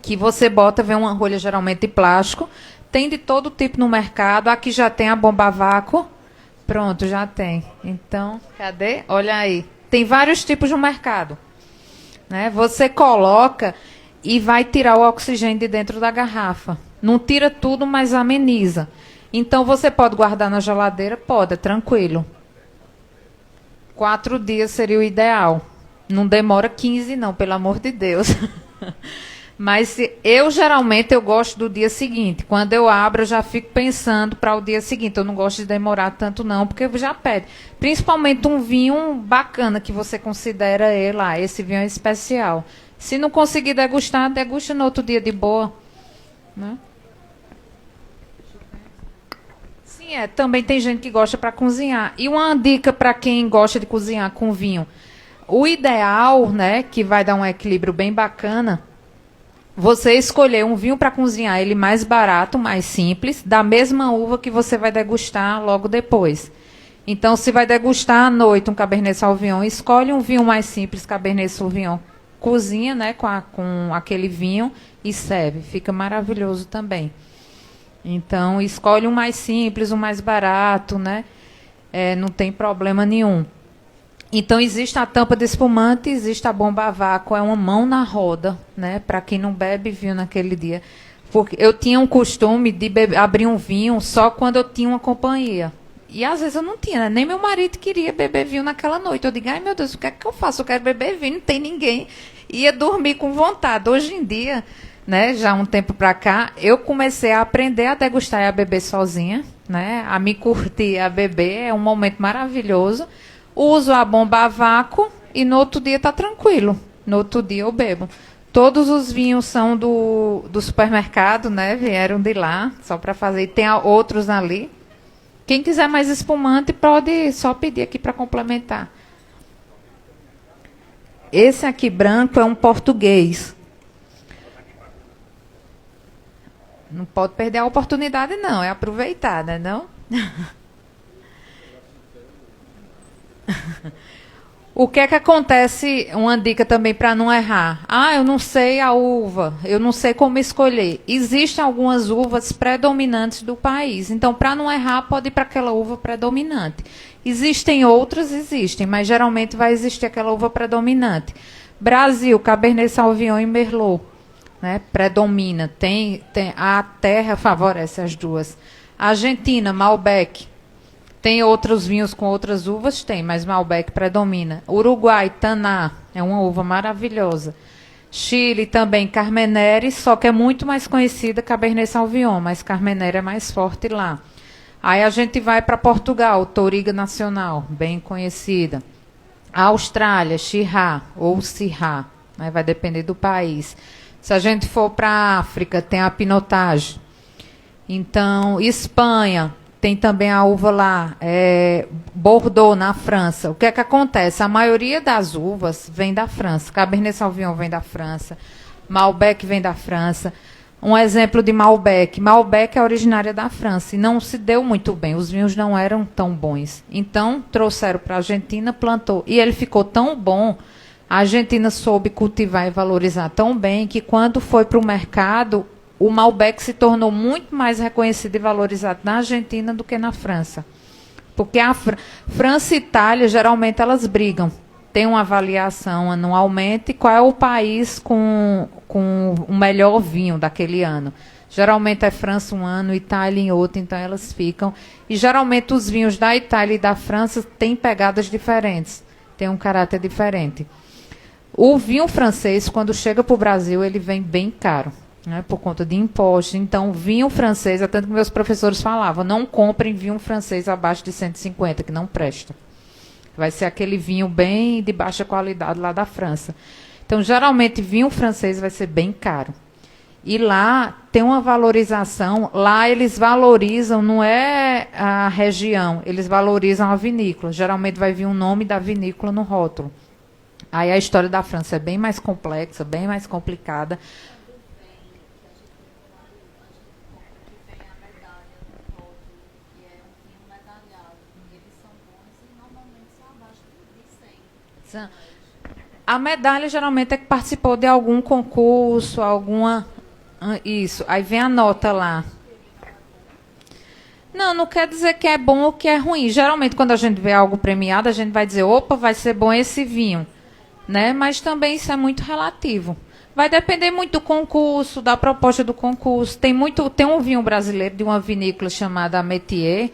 Que você bota, vem uma rolha geralmente de plástico. Tem de todo tipo no mercado. Aqui já tem a bomba a vácuo. Pronto, já tem. Então, cadê? Olha aí. Tem vários tipos no mercado. Né? Você coloca e vai tirar o oxigênio de dentro da garrafa. Não tira tudo, mas ameniza. Então, você pode guardar na geladeira? Pode, é tranquilo. 4 dias seria o ideal. Não demora 15, não, pelo amor de Deus. Mas geralmente, eu gosto do dia seguinte. Quando eu abro, eu já fico pensando para o dia seguinte. Eu não gosto de demorar tanto, não, porque já pede. Principalmente um vinho bacana que você considera ele lá. Esse vinho é especial. Se não conseguir degustar, degusta no outro dia de boa. Né? Sim, também tem gente que gosta para cozinhar. E uma dica para quem gosta de cozinhar com vinho. O ideal, né, que vai dar um equilíbrio bem bacana, você escolher um vinho para cozinhar ele mais barato, mais simples, da mesma uva que você vai degustar logo depois. Então, se vai degustar à noite um Cabernet Sauvignon, escolhe um vinho mais simples, Cabernet Sauvignon. Cozinha, né, com aquele vinho e serve. Fica maravilhoso também. Então, escolhe um mais simples, um mais barato, né? Não tem problema nenhum. Então, existe a tampa de espumante, existe a bomba a vácuo, é uma mão na roda, né? Para quem não bebe vinho naquele dia. Porque eu tinha um costume de abrir um vinho só quando eu tinha uma companhia. E às vezes eu não tinha, né? Nem meu marido queria beber vinho naquela noite. Eu digo, ai meu Deus, o que é que eu faço? Eu quero beber vinho, não tem ninguém. Ia dormir com vontade. Hoje em dia, né? Já há um tempo para cá, eu comecei a aprender a degustar e a beber sozinha, né? A me curtir, a beber, é um momento maravilhoso. Uso a bomba a vácuo e no outro dia tá tranquilo. No outro dia eu bebo. Todos os vinhos são do supermercado, né? Vieram de lá, só para fazer. E tem outros ali. Quem quiser mais espumante pode só pedir aqui para complementar. Esse aqui branco é um português. Não pode perder a oportunidade, não. É aproveitar, né, não? O que é que acontece, uma dica também para não errar? Ah, eu não sei a uva, eu não sei como escolher. Existem algumas uvas predominantes do país. Então, para não errar, pode ir para aquela uva predominante. Existem outras, mas geralmente vai existir aquela uva predominante. Brasil, Cabernet Sauvignon e Merlot, né, predomina. A terra favorece as duas. Argentina, Malbec. Tem outros vinhos com outras uvas? Tem, mas Malbec predomina. Uruguai, Taná, é uma uva maravilhosa. Chile também, Carmenere, só que é muito mais conhecida Cabernet Sauvignon, mas Carmenere é mais forte lá. Aí a gente vai para Portugal, Touriga Nacional, bem conhecida. A Austrália, Shiraz ou Syrah, né, vai depender do país. Se a gente for para a África, tem a Pinotage. Então, Espanha, tem também a uva lá, Bordeaux, na França. O que é que acontece? A maioria das uvas vem da França. Cabernet Sauvignon vem da França. Malbec vem da França. Um exemplo de Malbec. Malbec é originária da França e não se deu muito bem. Os vinhos não eram tão bons. Então, trouxeram para a Argentina, plantou. E ele ficou tão bom, a Argentina soube cultivar e valorizar tão bem, que quando foi para o mercado, o Malbec se tornou muito mais reconhecido e valorizado na Argentina do que na França. Porque a França e Itália, geralmente, elas brigam. Tem uma avaliação anualmente, qual é o país com o melhor vinho daquele ano. Geralmente é França um ano, Itália em outro, então elas ficam. E geralmente os vinhos da Itália e da França têm pegadas diferentes, têm um caráter diferente. O vinho francês, quando chega para o Brasil, ele vem bem caro, né, por conta de impostos. Então, vinho francês, é tanto que meus professores falavam, não comprem vinho francês abaixo de 150, que não presta. Vai ser aquele vinho bem de baixa qualidade lá da França. Então, geralmente, vinho francês vai ser bem caro. E lá tem uma valorização, lá eles valorizam, não é a região, eles valorizam a vinícola. Geralmente vai vir o nome da vinícola no rótulo. Aí a história da França é bem mais complexa, bem mais complicada. A medalha geralmente é que participou de algum concurso, alguma... Isso, aí vem a nota lá. Não quer dizer que é bom ou que é ruim. Geralmente, quando a gente vê algo premiado, a gente vai dizer, opa, vai ser bom esse vinho. Né? Mas também isso é muito relativo. Vai depender muito do concurso, da proposta do concurso. Tem um vinho brasileiro de uma vinícola chamada Métier,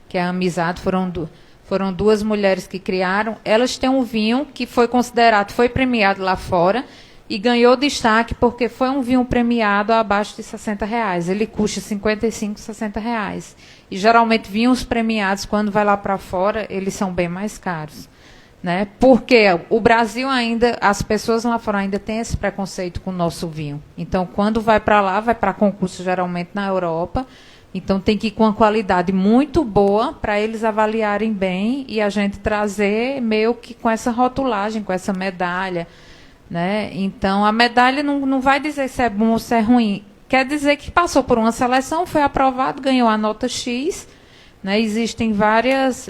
que é a Amizade, foram duas mulheres que criaram. Elas têm um vinho que foi considerado, foi premiado lá fora e ganhou destaque porque foi um vinho premiado abaixo de R$60. Ele custa R$55, R$60. E geralmente vinhos premiados, quando vai lá para fora, eles são bem mais caros. Né? Porque o Brasil ainda, as pessoas lá fora ainda têm esse preconceito com o nosso vinho. Então, quando vai para lá, vai para concurso geralmente na Europa. Então, tem que ir com uma qualidade muito boa para eles avaliarem bem e a gente trazer meio que com essa rotulagem, com essa medalha. Né? Então, a medalha não vai dizer se é bom ou se é ruim. Quer dizer que passou por uma seleção, foi aprovado, ganhou a nota X. Né? Existem vários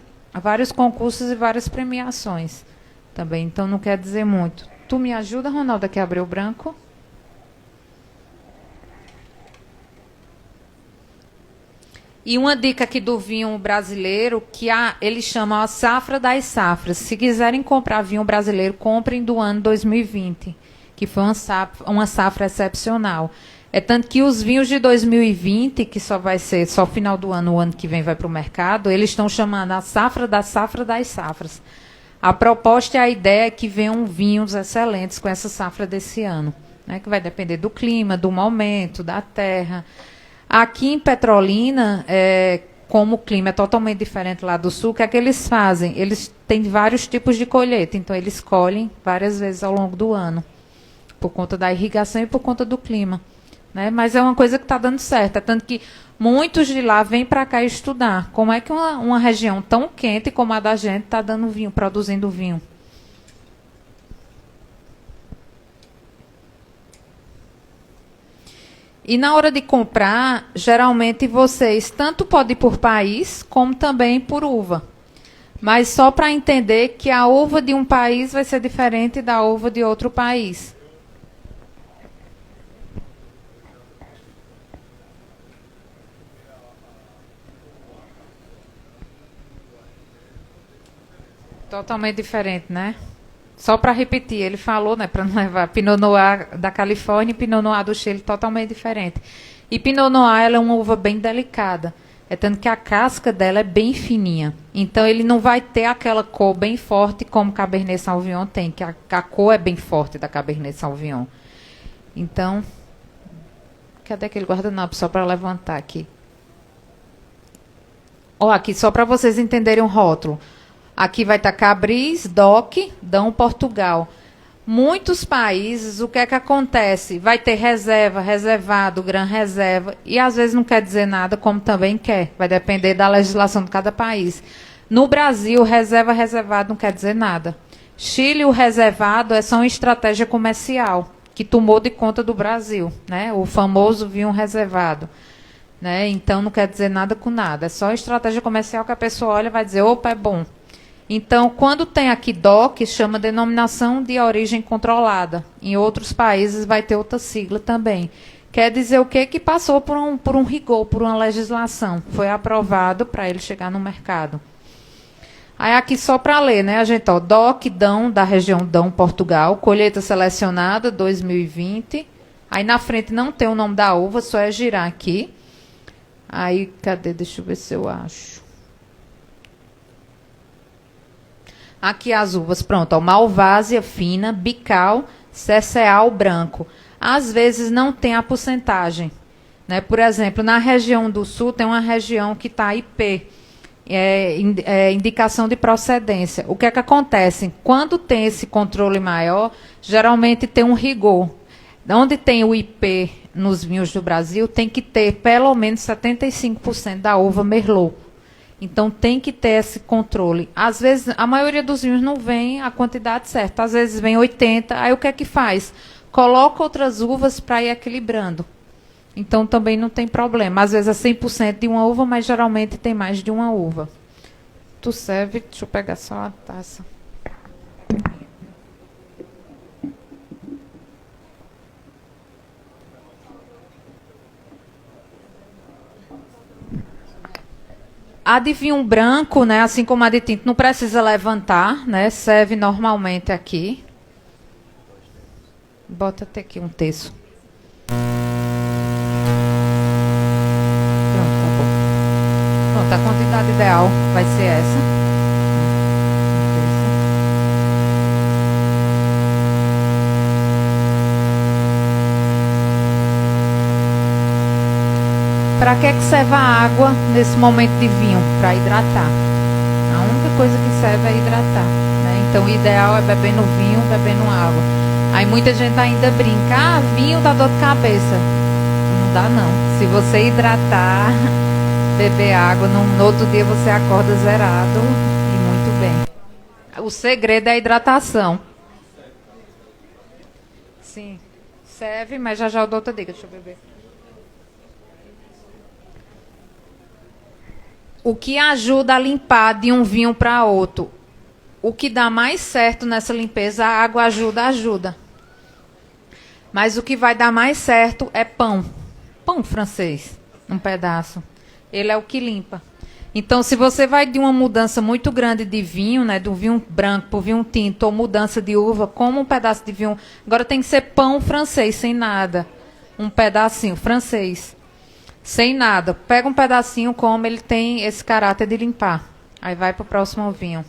concursos e várias premiações também. Então, não quer dizer muito. Tu me ajuda, Ronaldo, aqui a abrir o branco? E uma dica aqui do vinho brasileiro, que eles chamam a safra das safras. Se quiserem comprar vinho brasileiro, comprem do ano 2020, que foi uma safra excepcional. É tanto que os vinhos de 2020, que só vai ser só final do ano, o ano que vem vai para o mercado, eles estão chamando a safra das safras. A proposta e a ideia é que venham vinhos excelentes com essa safra desse ano. né, que vai depender do clima, do momento, da terra. Aqui em Petrolina, como o clima é totalmente diferente lá do sul, o que é que eles fazem? Eles têm vários tipos de colheita, então eles colhem várias vezes ao longo do ano, por conta da irrigação e por conta do clima. Né? Mas é uma coisa que está dando certo, é tanto que muitos de lá vêm para cá estudar. Como é que uma região tão quente como a da gente está dando vinho, produzindo vinho? E na hora de comprar, geralmente vocês tanto podem ir por país, como também por uva. Mas só para entender que a uva de um país vai ser diferente da uva de outro país. Totalmente diferente, né? Só para repetir, ele falou, né, para não levar Pinot Noir da Califórnia e Pinot Noir do Chile totalmente diferente. E Pinot Noir ela é uma uva bem delicada, é tanto que a casca dela é bem fininha. Então ele não vai ter aquela cor bem forte como Cabernet Sauvignon tem, que a cor é bem forte da Cabernet Sauvignon. Então, cadê aquele guardanapo só para levantar aqui? Ó, aqui só para vocês entenderem o rótulo. Aqui vai estar Cabris, DOC, Dão, Portugal. Muitos países, o que é que acontece? Vai ter reserva, reservado, gran reserva, e às vezes não quer dizer nada, como também quer. Vai depender da legislação de cada país. No Brasil, reserva, reservado não quer dizer nada. Chile, o reservado é só uma estratégia comercial, que tomou de conta do Brasil, né? O famoso vinho reservado. Né? Então, não quer dizer nada com nada. É só estratégia comercial que a pessoa olha e vai dizer, opa, é bom. Então, quando tem aqui DOC, chama denominação de origem controlada. Em outros países vai ter outra sigla também. Quer dizer o quê? Que passou por um rigor, por uma legislação. Foi aprovado para ele chegar no mercado. Aí aqui só para ler, né, a gente, ó, DOC, Dão, da região Dão, Portugal, colheita selecionada, 2020. Aí na frente não tem o nome da uva, só é girar aqui. Aí, cadê? Deixa eu ver se eu acho. Aqui as uvas, pronto, ó, Malvásia fina, Bical, Ceceal branco. Às vezes não tem a porcentagem. Né? Por exemplo, na região do sul tem uma região que está IP, indicação de procedência. O que é que acontece? Quando tem esse controle maior, geralmente tem um rigor. Onde tem o IP nos vinhos do Brasil, tem que ter pelo menos 75% da uva Merlot. Então, tem que ter esse controle. Às vezes, a maioria dos vinhos não vem a quantidade certa. Às vezes, vem 80%. Aí, o que é que faz? Coloca outras uvas para ir equilibrando. Então, também não tem problema. Às vezes, é 100% de uma uva, mas geralmente tem mais de uma uva. Tu serve, deixa eu pegar só a taça. A de vinho branco, né, assim como a de tinto, não precisa levantar, né, serve normalmente aqui. Bota até aqui um terço. Pronto, tá bom. Pronto, a quantidade ideal vai ser essa. Para que serve a água nesse momento de vinho? Para hidratar. A única coisa que serve é hidratar. Né? Então, o ideal é bebendo vinho, bebendo água. Aí muita gente ainda brinca, vinho dá dor de cabeça. Não dá, não. Se você hidratar, beber água, no outro dia você acorda zerado e muito bem. O segredo é a hidratação. Sim, serve, mas já eu dou outra dica. Deixa eu beber. O que ajuda a limpar de um vinho para outro? O que dá mais certo nessa limpeza, a água ajuda. Mas o que vai dar mais certo é pão. Pão francês, um pedaço. Ele é o que limpa. Então, se você vai de uma mudança muito grande de vinho, né, do vinho branco para o vinho tinto, ou mudança de uva, como um pedaço de vinho... Agora tem que ser pão francês, sem nada. Um pedacinho francês. Sem nada. Pega um pedacinho, como ele tem esse caráter de limpar. Aí vai para o próximo vinho.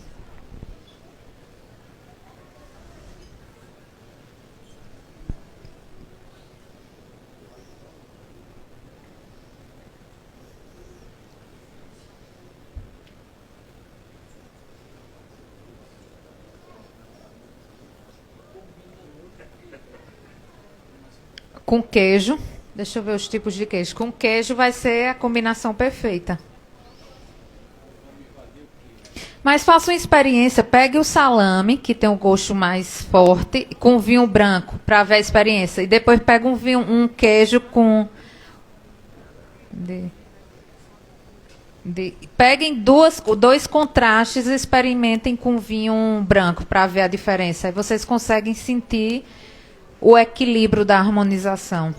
com queijo. Deixa eu ver os tipos de queijo. Com queijo vai ser a combinação perfeita. Mas faça uma experiência. Pegue o salame, que tem um gosto mais forte, com vinho branco, para ver a experiência. E depois pega um queijo com... Peguem dois contrastes e experimentem com vinho branco, para ver a diferença. Aí vocês conseguem sentir o equilíbrio da harmonização.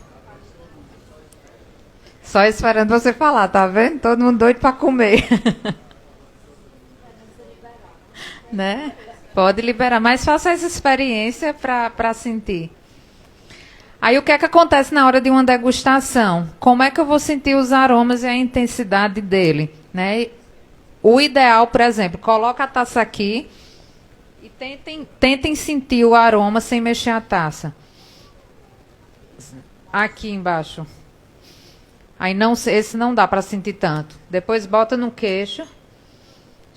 Só esperando você falar, tá vendo? Todo mundo doido para comer. Né? Pode liberar, mas faça essa experiência para sentir. Aí o que é que acontece na hora de uma degustação? Como é que eu vou sentir os aromas e a intensidade dele? Né? O ideal, por exemplo, coloca a taça aqui e tentem sentir o aroma sem mexer a taça. Aqui embaixo. Aí esse não dá para sentir tanto. Depois bota no queixo.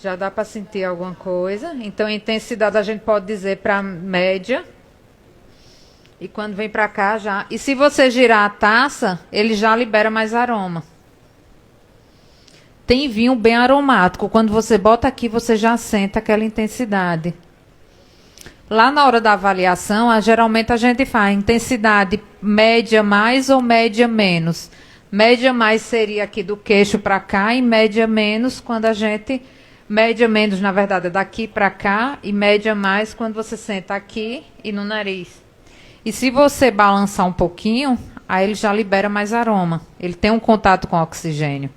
Já dá para sentir alguma coisa. Então a intensidade a gente pode dizer para média. E quando vem para cá já... E se você girar a taça, ele já libera mais aroma. Tem vinho bem aromático. Quando você bota aqui, você já sente aquela intensidade. Lá na hora da avaliação, geralmente a gente faz intensidade média mais ou média menos. Média mais seria aqui do queixo para cá e média menos quando a gente... Média menos, na verdade, é daqui para cá e média mais quando você senta aqui e no nariz. E se você balançar um pouquinho, aí ele já libera mais aroma. Ele tem um contato com o oxigênio.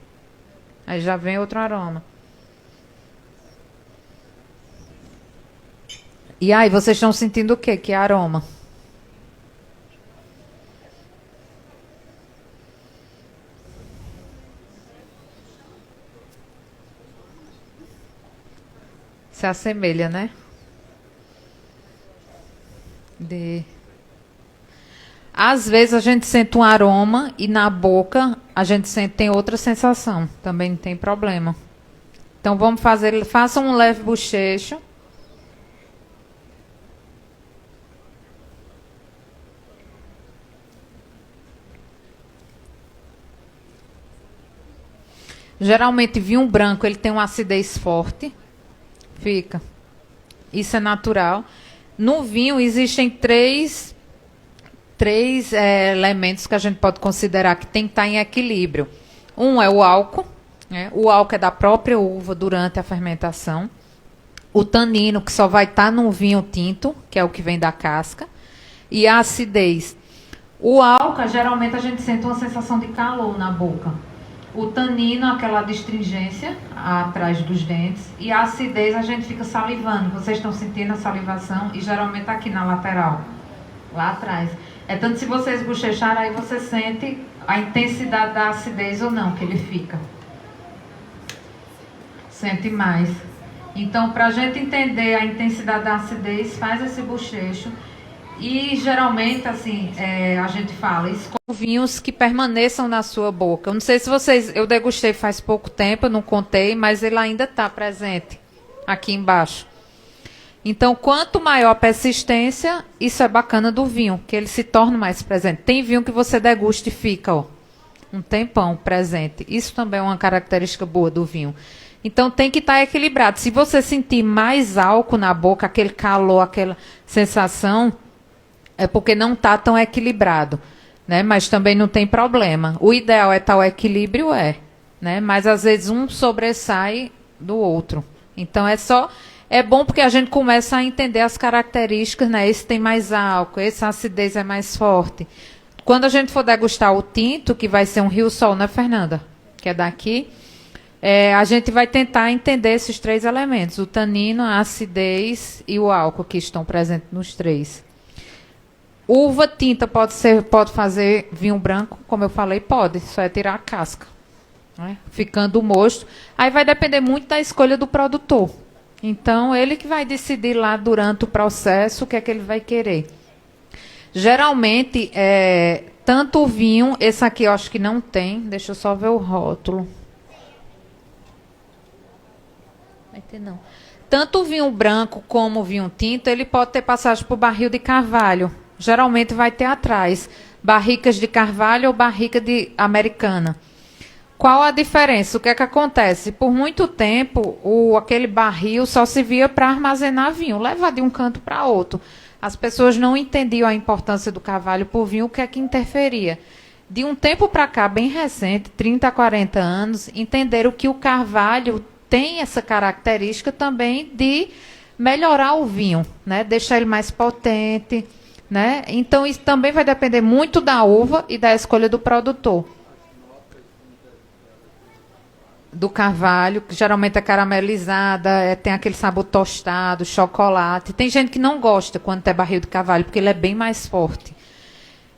Aí já vem outro aroma. E aí, vocês estão sentindo o quê? Que aroma? Se assemelha, né? Às vezes a gente sente um aroma e na boca a gente tem outra sensação. Também não tem problema. Então vamos faça um leve bochecho. Geralmente vinho branco ele tem uma acidez forte. Fica. Isso é natural. No vinho existem três elementos que a gente pode considerar que tem que estar em equilíbrio. Um é o álcool. Né? O álcool é da própria uva durante a fermentação. O tanino, que só vai estar no vinho tinto, que é o que vem da casca. E a acidez. O álcool, geralmente a gente sente uma sensação de calor na boca. O tanino, aquela astringência atrás dos dentes. E a acidez, a gente fica salivando. Vocês estão sentindo a salivação e geralmente aqui na lateral, lá atrás. É tanto se vocês bochecharem, aí você sente a intensidade da acidez ou não, que ele fica. Sente mais. Então, para a gente entender a intensidade da acidez, faz esse bochecho. E geralmente, assim, a gente fala, escolha vinhos que permaneçam na sua boca. Eu não sei se eu degustei faz pouco tempo, eu não contei, mas ele ainda está presente aqui embaixo. Então, quanto maior a persistência, isso é bacana do vinho, que ele se torna mais presente. Tem vinho que você degusta e fica, um tempão presente. Isso também é uma característica boa do vinho. Então, tem que estar equilibrado. Se você sentir mais álcool na boca, aquele calor, aquela sensação, é porque não está tão equilibrado, né? Mas também não tem problema. O ideal é estar o equilíbrio, né? Mas às vezes um sobressai do outro. Então é bom porque a gente começa a entender as características, né? Esse tem mais álcool, essa acidez é mais forte. Quando a gente for degustar o tinto, que vai ser um Rio Sol, né, Fernanda? Que é daqui, a gente vai tentar entender esses três elementos: o tanino, a acidez e o álcool, que estão presentes nos três. Uva tinta pode fazer vinho branco, como eu falei, pode, só é tirar a casca, né? Ficando o mosto. Aí vai depender muito da escolha do produtor. Então, ele que vai decidir lá durante o processo o que é que ele vai querer. Geralmente, tanto o vinho, esse aqui eu acho que não tem, deixa eu só ver o rótulo. Vai ter não. Tanto o vinho branco como o vinho tinto, ele pode ter passagem por barril de carvalho. Geralmente vai ter atrás. barricas de carvalho ou barrica de americana. Qual a diferença? O que é que acontece? Por muito tempo, aquele barril só se via para armazenar vinho, levar de um canto para outro. As pessoas não entendiam a importância do carvalho por vinho, o que é que interferia. De um tempo para cá, bem recente, 30 a 40 anos, entenderam que o carvalho tem essa característica também de melhorar o vinho, né? Deixar ele mais potente, né? Então, isso também vai depender muito da uva e da escolha do produtor. Do carvalho, que geralmente é caramelizada, tem aquele sabor tostado, chocolate. Tem gente que não gosta quando tem barril de carvalho, porque ele é bem mais forte.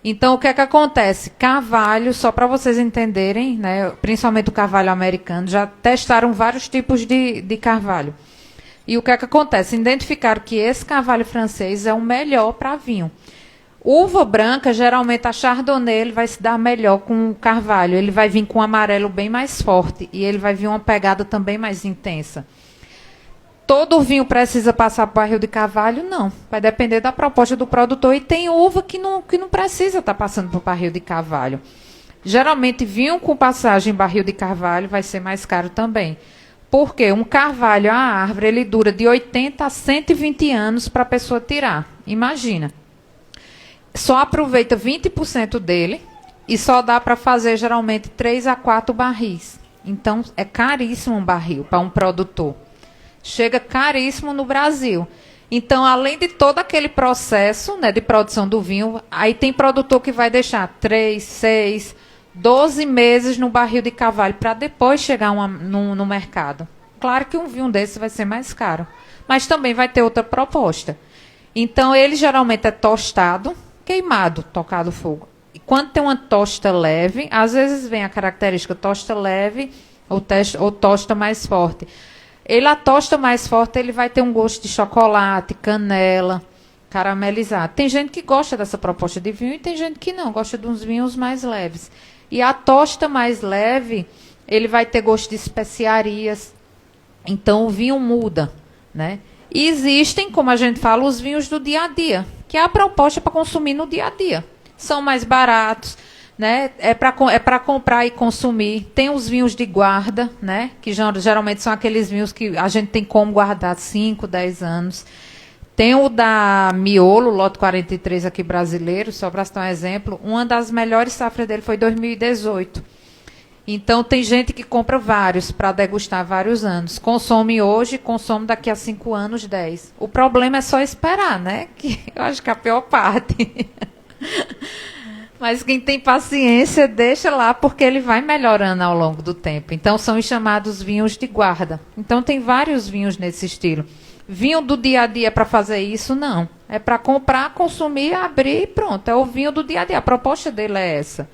Então, o que é que acontece? Carvalho, só para vocês entenderem, né, principalmente o carvalho americano, já testaram vários tipos de carvalho. E o que é que acontece? Identificaram que esse carvalho francês é o melhor para vinho. Uva branca, geralmente a Chardonnay, ele vai se dar melhor com o carvalho. Ele vai vir com um amarelo bem mais forte e ele vai vir uma pegada também mais intensa. Todo vinho precisa passar por barril de carvalho? Não. Vai depender da proposta do produtor. E tem uva que não precisa estar passando por barril de carvalho. Geralmente, vinho com passagem em barril de carvalho vai ser mais caro também. Porque um carvalho, a árvore, ele dura de 80 a 120 anos para a pessoa tirar. Imagina. Só aproveita 20% dele e só dá para fazer, geralmente, 3 a 4 barris. Então, é caríssimo um barril para um produtor. Chega caríssimo no Brasil. Então, além de todo aquele processo, né, de produção do vinho, aí tem produtor que vai deixar 3, 6, 12 meses no barril de carvalho para depois chegar no mercado. Claro que um vinho desse vai ser mais caro, mas também vai ter outra proposta. Então, ele geralmente é tostado, queimado, tocado fogo. E quando tem uma tosta leve, às vezes vem a característica tosta leve ou tosta mais forte. A tosta mais forte, ele vai ter um gosto de chocolate, canela, caramelizado. Tem gente que gosta dessa proposta de vinho e tem gente que não, gosta de uns vinhos mais leves. E a tosta mais leve, ele vai ter gosto de especiarias. Então, o vinho muda, né? E existem, como a gente fala, os vinhos do dia a dia, que é a proposta para consumir no dia a dia. São mais baratos, né? É para comprar e consumir. Tem os vinhos de guarda, né? Que geralmente são aqueles vinhos que a gente tem como guardar 5, 10 anos. Tem o da Miolo, lote 43 aqui brasileiro, só para citar um exemplo. Uma das melhores safras dele foi 2018. Então, tem gente que compra vários para degustar vários anos. Consome hoje, consome daqui a 5 anos, 10. O problema é só esperar, né? Que eu acho que é a pior parte. Mas quem tem paciência, deixa lá, porque ele vai melhorando ao longo do tempo. Então, são os chamados vinhos de guarda. Então, tem vários vinhos nesse estilo. Vinho do dia a dia para fazer isso, não. É para comprar, consumir, abrir e pronto. É o vinho do dia a dia. A proposta dele é essa.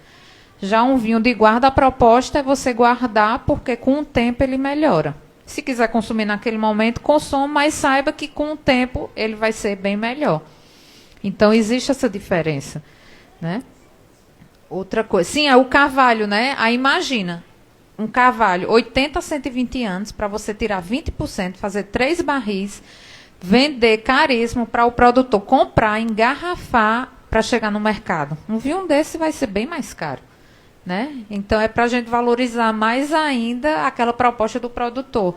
Já um vinho de guarda, a proposta é você guardar, porque com o tempo ele melhora. Se quiser consumir naquele momento, consuma, mas saiba que com o tempo ele vai ser bem melhor. Então, existe essa diferença, né? Outra coisa. Sim, é o carvalho, né? Aí imagina, um carvalho, 80 a 120 anos, para você tirar 20%, fazer 3 barris, vender caríssimo para o produtor comprar, engarrafar para chegar no mercado. Um vinho desse vai ser bem mais caro, né? Então, é para a gente valorizar mais ainda aquela proposta do produtor.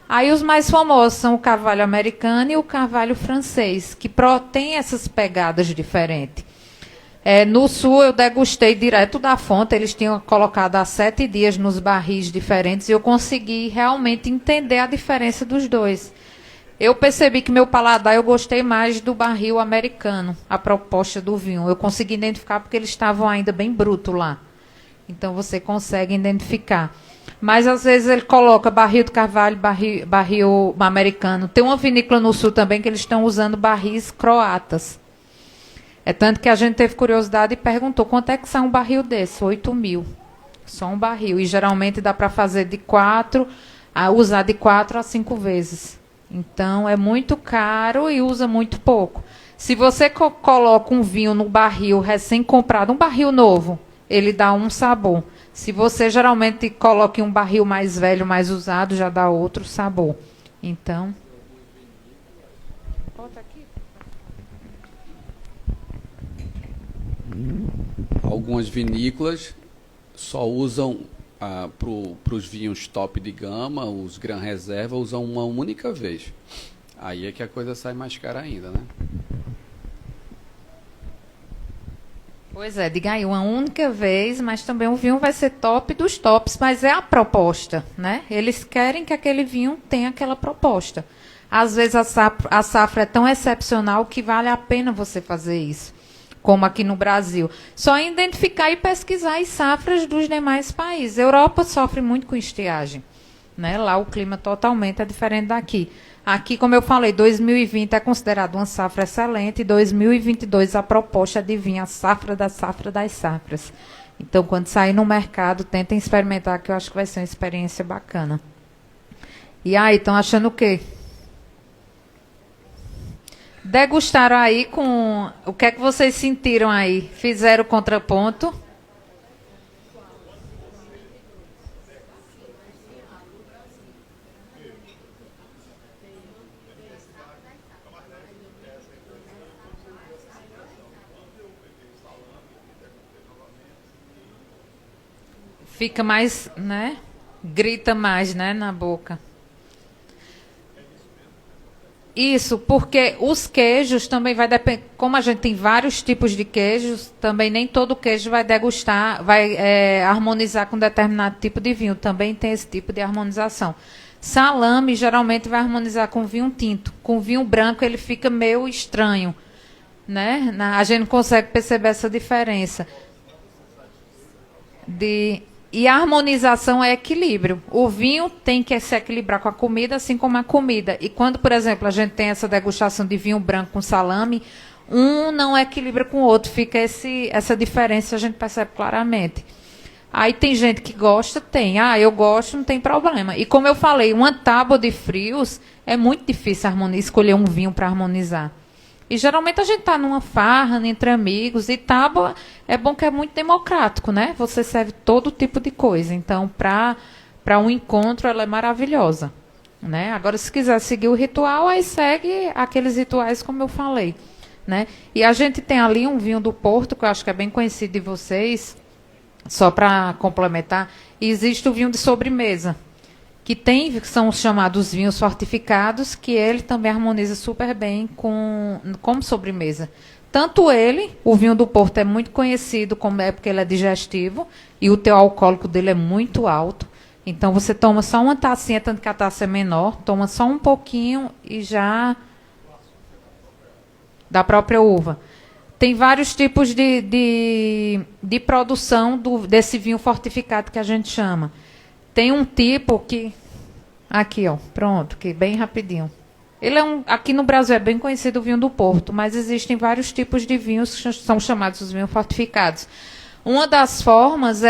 Aí, os mais famosos são o carvalho americano e o carvalho francês, que tem essas pegadas diferentes. No sul, eu degustei direto da fonte, eles tinham colocado há 7 dias nos barris diferentes e eu consegui realmente entender a diferença dos dois. Eu percebi que meu paladar, eu gostei mais do barril americano, a proposta do vinho. Eu consegui identificar porque eles estavam ainda bem brutos lá. Então, você consegue identificar. Mas, às vezes, ele coloca barril de carvalho, barril americano. Tem uma vinícola no sul também que eles estão usando barris croatas. É tanto que a gente teve curiosidade e perguntou quanto é que sai um barril desse? 8 mil. Só um barril. E, geralmente, dá para fazer usar de 4 a 5 vezes. Então, é muito caro e usa muito pouco. Se você coloca um vinho no barril recém-comprado, um barril novo, ele dá um sabor. Se você geralmente coloca em um barril mais velho, mais usado, já dá outro sabor. Então... Bota aqui. algumas vinícolas só usam para os vinhos top de gama, os Gran Reserva, usam uma única vez. Aí é que a coisa sai mais cara ainda, né? Pois é, diga aí, uma única vez, mas também o vinho vai ser top dos tops, mas é a proposta, né? Eles querem que aquele vinho tenha aquela proposta. Às vezes a safra é tão excepcional que vale a pena você fazer isso, como aqui no Brasil. Só identificar e pesquisar as safras dos demais países. A Europa sofre muito com estiagem, né? Lá o clima totalmente é diferente daqui. Aqui, como eu falei, 2020 é considerado uma safra excelente e 2022 a proposta é de vir a safra das safras. Então, quando sair no mercado, tentem experimentar, que eu acho que vai ser uma experiência bacana. E aí, estão achando o quê? Degustaram aí com... O que é que vocês sentiram aí? Fizeram o contraponto? Fica mais, né? Grita mais, né, na boca. Isso, porque os queijos também vai depender. Como a gente tem vários tipos de queijos, também nem todo queijo vai degustar, vai harmonizar com determinado tipo de vinho. Também tem esse tipo de harmonização. Salame geralmente vai harmonizar com vinho tinto. Com vinho branco ele fica meio estranho, né? A gente não consegue perceber essa diferença. E a harmonização é equilíbrio. O vinho tem que se equilibrar com a comida, assim como a comida. E quando, por exemplo, a gente tem essa degustação de vinho branco com salame, um não equilibra com o outro. Fica essa diferença, a gente percebe claramente. Aí tem gente que gosta, tem. Eu gosto, não tem problema. E como eu falei, uma tábua de frios é muito difícil escolher um vinho para harmonizar. E geralmente a gente está numa farra, entre amigos, e tábua é bom que é muito democrático, né? Você serve todo tipo de coisa. Então, para um encontro, ela é maravilhosa, né? Agora, se quiser seguir o ritual, aí segue aqueles rituais como eu falei, né? E a gente tem ali um vinho do Porto, que eu acho que é bem conhecido de vocês, só para complementar, e existe o vinho de sobremesa, que são os chamados vinhos fortificados, que ele também harmoniza super bem como sobremesa. Tanto ele, o vinho do Porto é muito conhecido porque ele é digestivo, e o teor alcoólico dele é muito alto. Então, você toma só uma tacinha, tanto que a taça é menor, toma só um pouquinho e já... da própria uva. Tem vários tipos de produção desse vinho fortificado que a gente chama. Tem um tipo que... Aqui, ó, pronto, que bem rapidinho. Ele aqui no Brasil é bem conhecido o vinho do Porto, mas existem vários tipos de vinhos que são chamados os vinhos fortificados. Uma das formas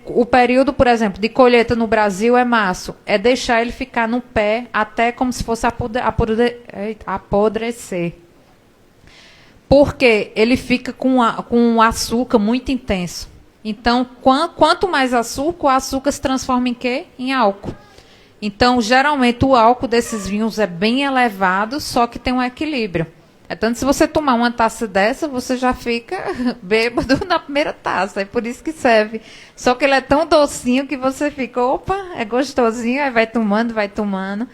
o período, por exemplo, de colheita no Brasil é março. É deixar ele ficar no pé até como se fosse apodrecer. Porque ele fica com um açúcar muito intenso. Então, quanto mais açúcar, o açúcar se transforma em quê? Em álcool. Então, geralmente, o álcool desses vinhos é bem elevado, só que tem um equilíbrio. Tanto se você tomar uma taça dessa, você já fica bêbado na primeira taça. É por isso que serve. Só que ele é tão docinho que você fica, opa, é gostosinho, aí vai tomando, vai tomando.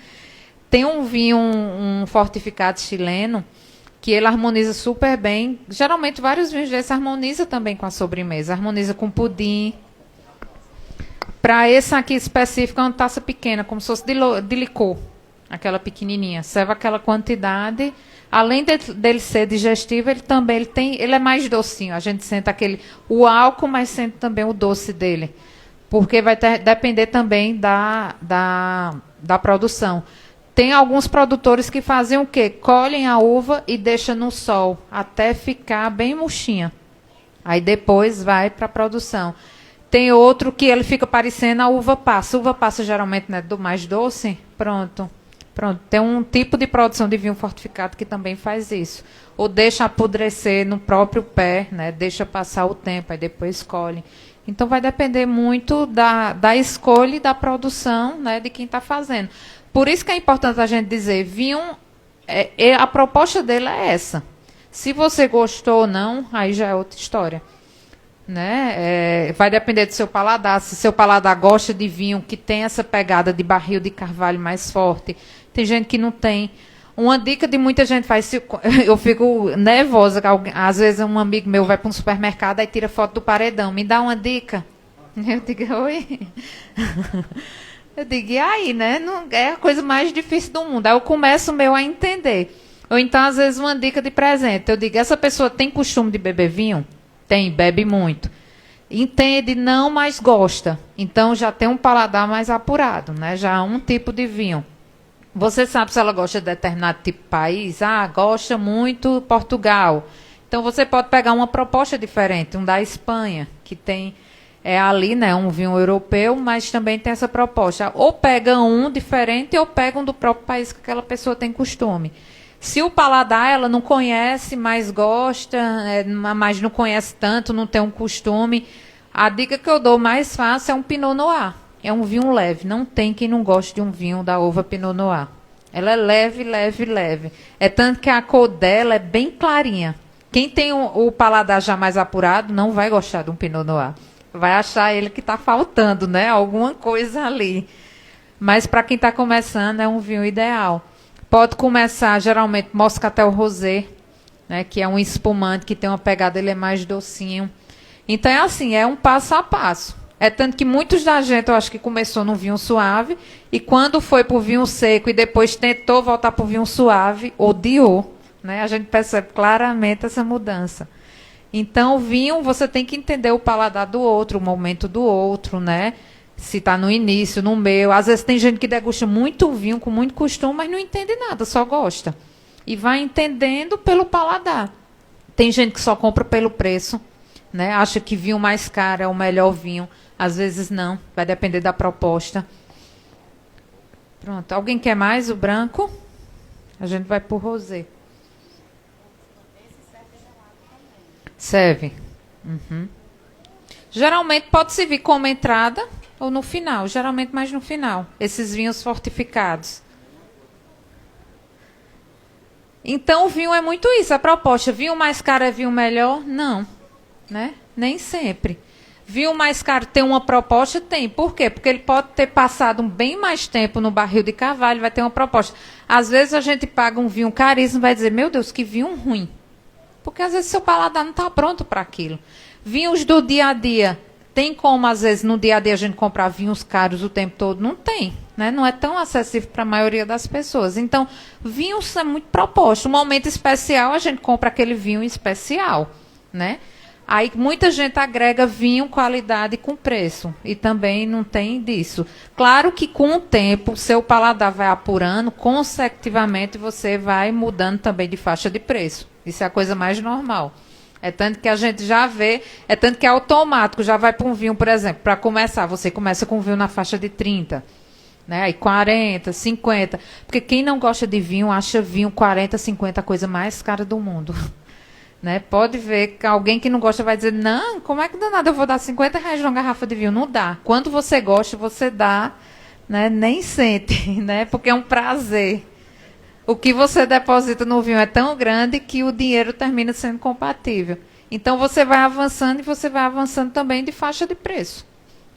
Tem um vinho, um fortificado chileno, que ele harmoniza super bem. Geralmente, vários vinhos desses harmonizam também com a sobremesa. Harmoniza com pudim. Para esse aqui específico, é uma taça pequena, como se fosse de licor. Aquela pequenininha. Serve aquela quantidade. Além dele ser digestivo, ele é mais docinho. A gente sente o álcool, mas sente também o doce dele. Porque vai depender também da produção. Tem alguns produtores que fazem o quê? Colhem a uva e deixam no sol, até ficar bem murchinha. Aí depois vai para a produção. Tem outro que ele fica parecendo a uva passa. Uva passa geralmente, né, do mais doce. Pronto. Tem um tipo de produção de vinho fortificado que também faz isso. Ou deixa apodrecer no próprio pé, né? Deixa passar o tempo, aí depois colhe. Então vai depender muito da escolha e da produção, né, de quem está fazendo. Por isso que é importante a gente dizer, vinho, a proposta dele é essa. Se você gostou ou não, aí já é outra história. né? Vai depender do seu paladar. Se seu paladar gosta de vinho que tem essa pegada de barril de carvalho mais forte, tem gente que não tem. Uma dica de muita gente faz, eu fico nervosa, às vezes um amigo meu vai para um supermercado e tira foto do paredão, me dá uma dica. Eu digo, oi. Eu digo, e aí, né? Não, é a coisa mais difícil do mundo. Aí eu começo o meu a entender. Ou então, às vezes, uma dica de presente. Eu digo, essa pessoa tem costume de beber vinho? Tem, bebe muito. Entende, não, mas gosta. Então, já tem um paladar mais apurado, né? Já há um tipo de vinho. Você sabe se ela gosta de determinado tipo de país? Ah, gosta muito Portugal. Então, você pode pegar uma proposta diferente, um da Espanha, que tem ali, né, um vinho europeu, mas também tem essa proposta. Ou pega um diferente ou pega um do próprio país que aquela pessoa tem costume. Se o paladar ela não conhece, mas gosta, mas não conhece tanto, não tem um costume, a dica que eu dou mais fácil é um Pinot Noir. É um vinho leve. Não tem quem não goste de um vinho da uva Pinot Noir. Ela é leve, leve, leve. É tanto que a cor dela é bem clarinha. Quem tem o paladar já mais apurado não vai gostar de um Pinot Noir. Vai achar ele que está faltando, né? Alguma coisa ali. Mas para quem está começando é um vinho ideal. Pode começar, geralmente, Moscatel Rosé, né, que é um espumante que tem uma pegada, ele é mais docinho. Então, é assim, é um passo a passo. É tanto que muitos da gente, eu acho que começou no vinho suave, e quando foi para o vinho seco e depois tentou voltar para o vinho suave, odiou. Né? A gente percebe claramente essa mudança. Então, o vinho, você tem que entender o paladar do outro, o momento do outro, né? Se está no início, no meio. Às vezes tem gente que degusta muito vinho, com muito costume, mas não entende nada, só gosta. E vai entendendo pelo paladar. Tem gente que só compra pelo preço, né? Acha que vinho mais caro é o melhor vinho. Às vezes não, vai depender da proposta. Pronto, alguém quer mais o branco? A gente vai para o rosé. Serve. Uhum. Geralmente pode servir como entrada ou no final. Geralmente mais no final. Esses vinhos fortificados. Então o vinho é muito isso. A proposta, vinho mais caro é vinho melhor? Não. Né? Nem sempre. Vinho mais caro tem uma proposta? Tem. Por quê? Porque ele pode ter passado bem mais tempo no barril de carvalho, vai ter uma proposta. Às vezes a gente paga um vinho caríssimo e vai dizer, meu Deus, que vinho ruim. Porque às vezes seu paladar não está pronto para aquilo. Vinhos do dia a dia. Tem como, às vezes, no dia a dia a gente comprar vinhos caros o tempo todo? Não tem. Né? Não é tão acessível para a maioria das pessoas. Então, vinhos é muito proposto. Um momento especial, a gente compra aquele vinho especial. Né? Aí muita gente agrega vinho, qualidade com preço. E também não tem disso. Claro que com o tempo, o seu paladar vai apurando, consecutivamente você vai mudando também de faixa de preço. Isso é a coisa mais normal. É tanto que a gente já vê, é tanto que é automático, já vai para um vinho, por exemplo, para começar, você começa com um vinho na faixa de 30, né? Aí 40, 50. Porque quem não gosta de vinho, acha vinho 40, 50 a coisa mais cara do mundo. Né? Pode ver que alguém que não gosta vai dizer, não, como é que danado eu vou dar R$50 numa garrafa de vinho? Não dá. Quando você gosta, você dá, né? Nem sente, né? Porque é um prazer. O que você deposita no vinho é tão grande que o dinheiro termina sendo compatível. Então, você vai avançando e você vai avançando também de faixa de preço.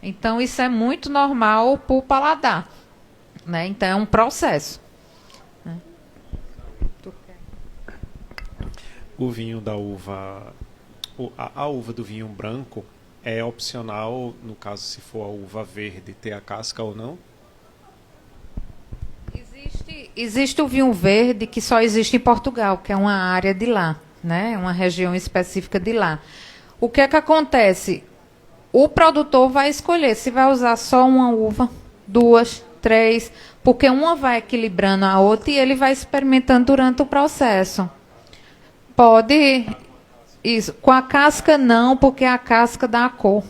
Então, isso é muito normal para o paladar. Né? Então, é um processo. Né? O vinho da uva, a uva do vinho branco é opcional, no caso, se for a uva verde, ter a casca ou não? Existe o vinho verde que só existe em Portugal, que é uma área de lá, né? Uma região específica de lá. O que é que acontece? O produtor vai escolher se vai usar só uma uva, 2, 3, porque uma vai equilibrando a outra e ele vai experimentando durante o processo. Pode... Isso. Com a casca não, porque a casca dá a cor.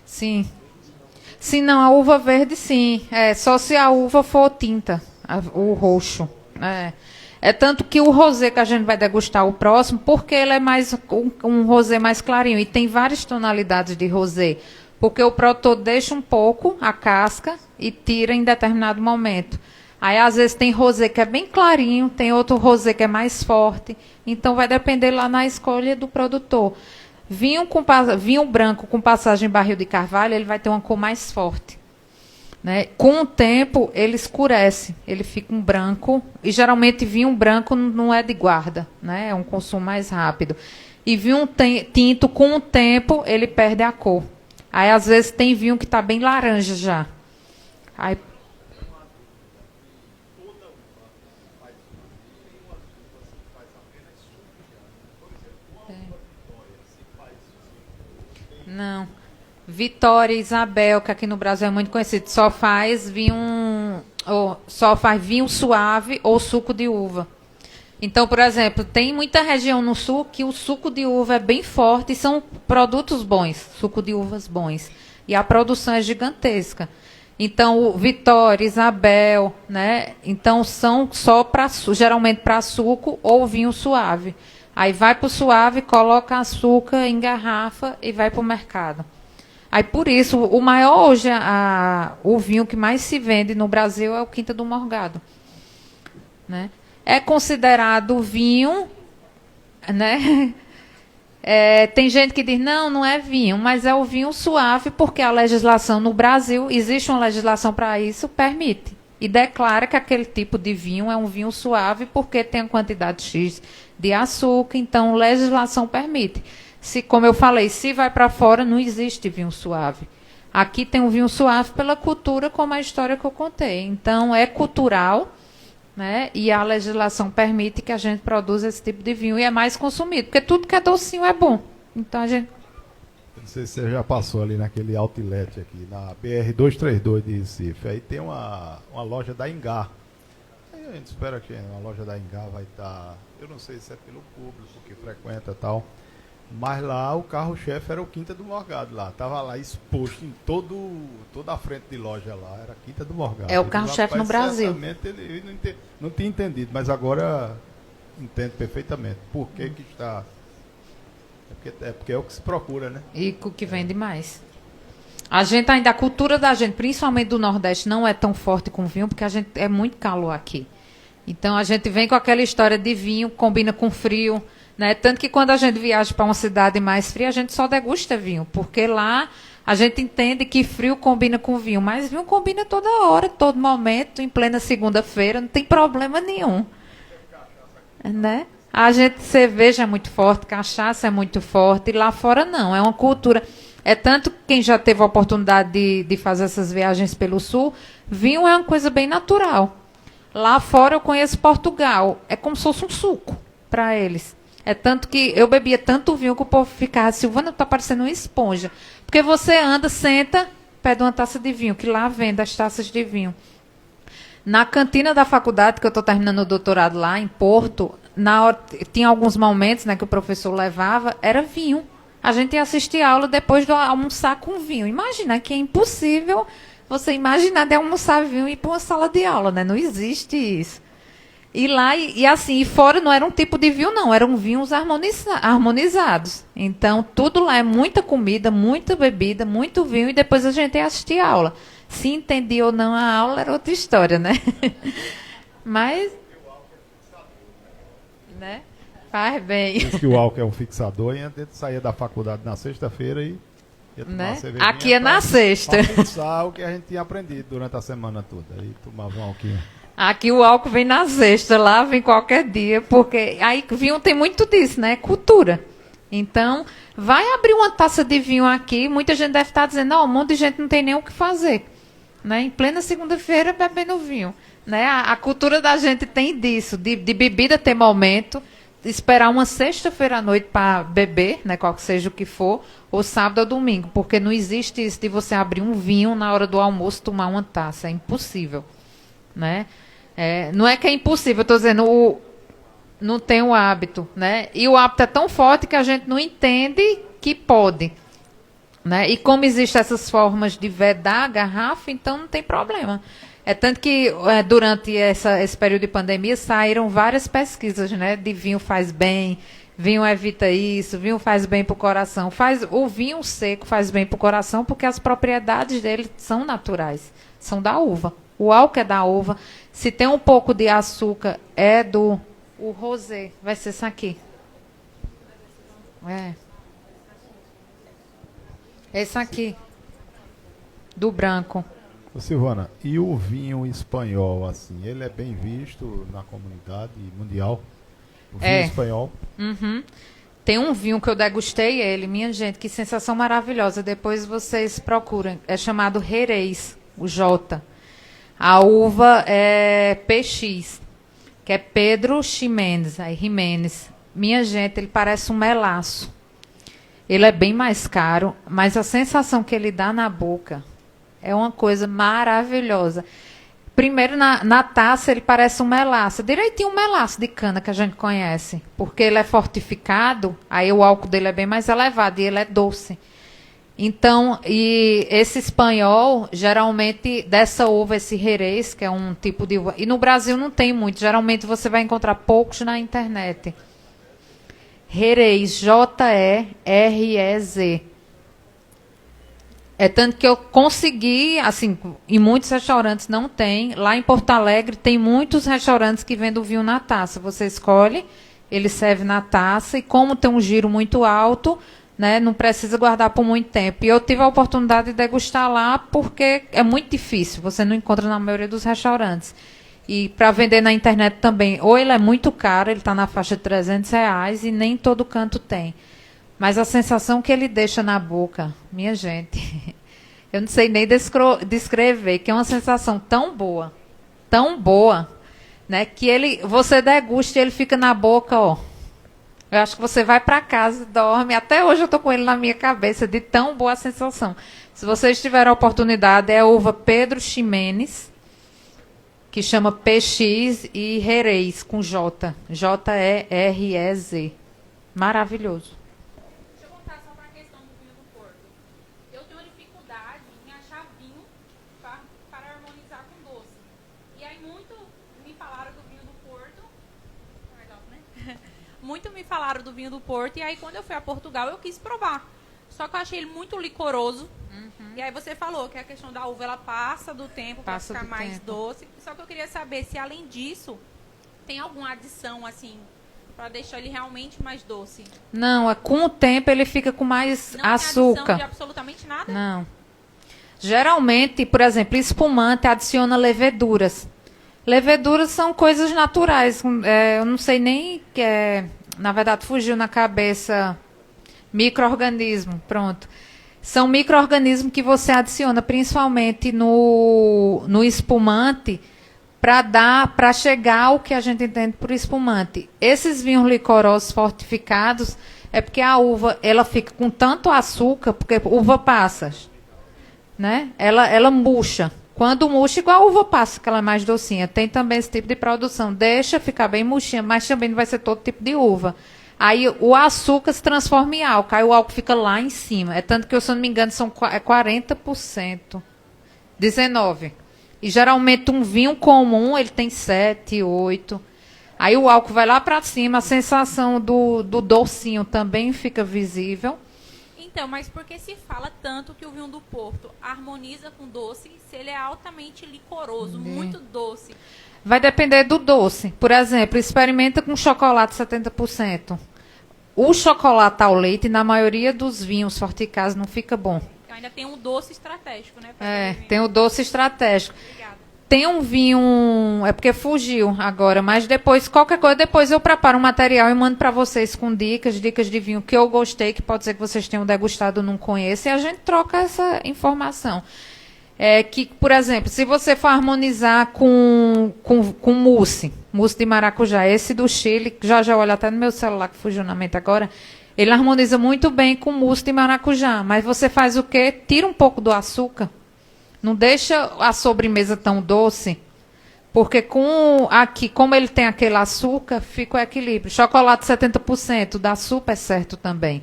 Sim. Se não, a uva verde, sim. Só se a uva for tinta, o roxo. É tanto que o rosé que a gente vai degustar o próximo, porque ele é mais um rosé mais clarinho. E tem várias tonalidades de rosé. Porque o produtor deixa um pouco a casca e tira em determinado momento. Aí, às vezes, tem rosé que é bem clarinho, tem outro rosé que é mais forte. Então, vai depender lá na escolha do produtor. Vinho branco com passagem em barril de carvalho, ele vai ter uma cor mais forte. Né? Com o tempo, ele escurece, ele fica um branco. E, geralmente, vinho branco não é de guarda, né? É um consumo mais rápido. E vinho tinto, com o tempo, ele perde a cor. Aí, às vezes, tem vinho que está bem laranja já. Aí, não. Vitória, Isabel, que aqui no Brasil é muito conhecido, só faz vinho suave ou suco de uva. Então, por exemplo, tem muita região no sul que o suco de uva é bem forte e são produtos bons, suco de uvas bons. E a produção é gigantesca. Então, Vitória, Isabel, né? Então, são só geralmente para suco ou vinho suave. Aí vai para o suave, coloca açúcar em garrafa e vai para o mercado. Aí, por isso, o maior hoje, o vinho que mais se vende no Brasil é o Quinta do Morgado. Né? É considerado vinho, né? Tem gente que diz, não é vinho, mas é o vinho suave, porque a legislação no Brasil, existe uma legislação para isso, permite. E declara que aquele tipo de vinho é um vinho suave, porque tem a quantidade X de açúcar, então legislação permite. Como eu falei, se vai para fora, não existe vinho suave. Aqui tem um vinho suave pela cultura, como a história que eu contei. Então, é cultural, né? E a legislação permite que a gente produza esse tipo de vinho e é mais consumido, porque tudo que é docinho é bom. Então, a gente... Não sei se você já passou ali naquele outlet aqui, na BR-232 de Recife. Aí tem uma loja da Ingá. Aí a gente espera que a loja da Ingá vai estar... Eu não sei se é pelo público que frequenta e tal, mas lá o carro-chefe era o Quinta do Morgado lá. Tava lá exposto em toda a frente de loja lá, era Quinta do Morgado. É o carro-chefe no Brasil. Certamente ele não tinha entendido, mas agora entende perfeitamente por que está... É porque é o que se procura, né? E o que vende mais. A cultura da gente, principalmente do Nordeste, não é tão forte com vinho, porque a gente é muito calor aqui. Então, a gente vem com aquela história de vinho, combina com frio, né? Tanto que quando a gente viaja para uma cidade mais fria, a gente só degusta vinho, porque lá a gente entende que frio combina com vinho, mas vinho combina toda hora, todo momento, em plena segunda-feira, não tem problema nenhum. Né? Cerveja é muito forte, cachaça é muito forte, e lá fora não, é uma cultura. É tanto que quem já teve a oportunidade de fazer essas viagens pelo sul, vinho é uma coisa bem natural. Lá fora eu conheço Portugal, é como se fosse um suco para eles. É tanto que eu bebia tanto vinho que o povo ficava, Silvana, tá parecendo uma esponja. Porque você anda, senta, pede uma taça de vinho, que lá vende as taças de vinho. Na cantina da faculdade, que eu estou terminando o doutorado lá em Porto, tinha alguns momentos, né, que o professor levava, era vinho. A gente ia assistir aula depois de almoçar com vinho. Imagina que é impossível você imaginar de almoçar vinho e ir para uma sala de aula, né? Não existe isso. E lá, e fora não era um tipo de vinho, não. Eram vinhos harmonizados. Então, tudo lá é muita comida, muita bebida, muito vinho, e depois a gente ia assistir a aula. Se entendia ou não a aula, era outra história, né? Mas... né? Faz bem. Diz que o álcool é um fixador, e a gente saía da faculdade na sexta-feira e ia tomar uma cervejinha. Aqui é na sexta. Para fixar o que a gente tinha aprendido durante a semana toda. Aí tomava um álcool. Aqui o álcool vem na sexta, lá vem qualquer dia, porque aí vinho tem muito disso, né? Cultura. Então, vai abrir uma taça de vinho aqui, muita gente deve estar dizendo, um monte de gente não tem nem o que fazer. Né? Em plena segunda-feira, bebendo vinho. Né? A cultura da gente tem disso, de bebida ter momento, esperar uma sexta-feira à noite para beber, né, qual que seja o que for, ou sábado ou domingo, porque não existe isso de você abrir um vinho na hora do almoço tomar uma taça, é impossível. Né? Não é que é impossível, eu estou dizendo, não tem o hábito. Né? E o hábito é tão forte que a gente não entende que pode. Né? E como existem essas formas de vedar a garrafa, então não tem problema. Tanto que durante esse período de pandemia saíram várias pesquisas, né, de vinho faz bem, vinho evita isso, vinho faz bem para o coração. O vinho seco faz bem para o coração porque as propriedades dele são naturais, são da uva. O álcool é da uva. Se tem um pouco de açúcar, é do... O rosé, vai ser isso aqui. É. Esse aqui. Do branco. Ô, Silvana, e o vinho espanhol, assim, ele é bem visto na comunidade mundial? O vinho espanhol? Uhum. Tem um vinho que eu degustei ele, minha gente, que sensação maravilhosa. Depois vocês procuram. É chamado Jerez, o J. A uva é PX, que é Pedro Ximénez, aí Jiménez. Minha gente, ele parece um melaço. Ele é bem mais caro, mas a sensação que ele dá na boca é uma coisa maravilhosa. Primeiro, na taça, ele parece um melaço. Direitinho um melaço de cana que a gente conhece. Porque ele é fortificado, aí o álcool dele é bem mais elevado e ele é doce. Então, e esse espanhol, geralmente, dessa uva, esse Jerez, que é um tipo de uva... E no Brasil não tem muito. Geralmente você vai encontrar poucos na internet. Jerez, Jerez. É tanto que eu consegui, assim, em muitos restaurantes não tem. Lá em Porto Alegre tem muitos restaurantes que vendem o vinho na taça. Você escolhe, ele serve na taça e como tem um giro muito alto, né, não precisa guardar por muito tempo. E eu tive a oportunidade de degustar lá porque é muito difícil. Você não encontra na maioria dos restaurantes. E para vender na internet também, ou ele é muito caro, ele está na faixa de R$300 e nem todo canto tem. Mas a sensação que ele deixa na boca, minha gente, eu não sei nem descrever, que é uma sensação tão boa, né, que você degusta e ele fica na boca, ó. Eu acho que você vai para casa, dorme. Até hoje eu estou com ele na minha cabeça, de tão boa a sensação. Se vocês tiverem a oportunidade, é a uva Pedro Ximénez, que chama PX, e Jerez, com J. Jerez. Maravilhoso. Muito me falaram do vinho do Porto, e aí quando eu fui a Portugal eu quis provar. Só que eu achei ele muito licoroso. E aí você falou que a questão da uva, ela passa do tempo para ficar mais doce. Só que eu queria saber se além disso tem alguma adição assim para deixar ele realmente mais doce. Não, com o tempo ele fica com mais açúcar. Não tem adição de absolutamente nada? Não. Geralmente, por exemplo, espumante adiciona leveduras. Leveduras são coisas naturais. Eu não sei nem que é. Na verdade, fugiu na cabeça. Micro-organismo, pronto. São micro-organismos que você adiciona, principalmente no espumante, para chegar ao que a gente entende por espumante. Esses vinhos licorosos fortificados é porque a uva ela fica com tanto açúcar, porque uva passa, né? Ela murcha. Quando murcha, igual a uva passa, que ela é mais docinha. Tem também esse tipo de produção. Deixa ficar bem murchinha, mas também não vai ser todo tipo de uva. Aí o açúcar se transforma em álcool. Aí o álcool fica lá em cima. É tanto que, se eu não me engano, são 40%. 19%. E geralmente um vinho comum, ele tem 7, 8%. Aí o álcool vai lá para cima. A sensação do docinho também fica visível. Então, mas por que se fala tanto que o vinho do Porto harmoniza com doce se ele é altamente licoroso, muito doce? Vai depender do doce. Por exemplo, experimenta com chocolate 70%. O chocolate ao leite, na maioria dos vinhos fortificados, não fica bom. Então, ainda tem um doce estratégico, né? Tem o doce estratégico. Obrigada. Tem um vinho, é porque fugiu agora, mas depois, qualquer coisa, depois eu preparo um material e mando para vocês com dicas de vinho que eu gostei, que pode ser que vocês tenham degustado ou não conheçam, e a gente troca essa informação. Que, por exemplo, se você for harmonizar com mousse de maracujá, esse do Chile, já olho até no meu celular que fugiu na mente agora, ele harmoniza muito bem com mousse de maracujá, mas você faz o quê? Tira um pouco do açúcar. Não deixa a sobremesa tão doce, porque como ele tem aquele açúcar, fica o equilíbrio. Chocolate 70% dá super certo também.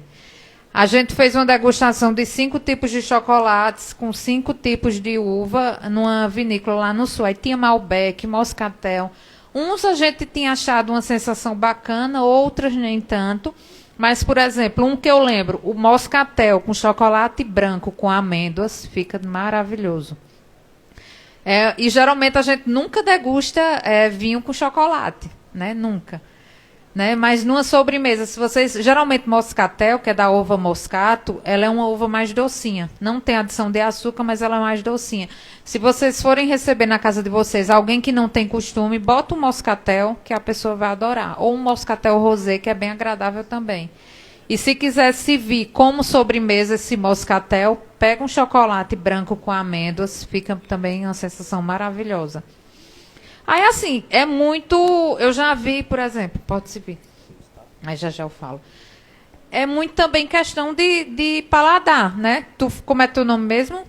A gente fez uma degustação de 5 tipos de chocolates com 5 tipos de uva numa vinícola lá no sul. Aí tinha Malbec, Moscatel. Uns a gente tinha achado uma sensação bacana, outras nem tanto. Mas, por exemplo, um que eu lembro, o Moscatel com chocolate branco com amêndoas, fica maravilhoso. E geralmente a gente nunca degusta vinho com chocolate, né? Nunca. Né? Mas numa sobremesa, se vocês... Geralmente moscatel, que é da uva moscato, ela é uma uva mais docinha. Não tem adição de açúcar, mas ela é mais docinha. Se vocês forem receber na casa de vocês alguém que não tem costume, bota um moscatel, que a pessoa vai adorar. Ou um moscatel rosé, que é bem agradável também. E se quiser servir como sobremesa esse moscatel, pega um chocolate branco com amêndoas, fica também uma sensação maravilhosa. Aí, assim, é muito... Eu já vi, por exemplo, pode se vir. Aí já eu falo. É muito também questão de paladar, né? Como é teu nome mesmo?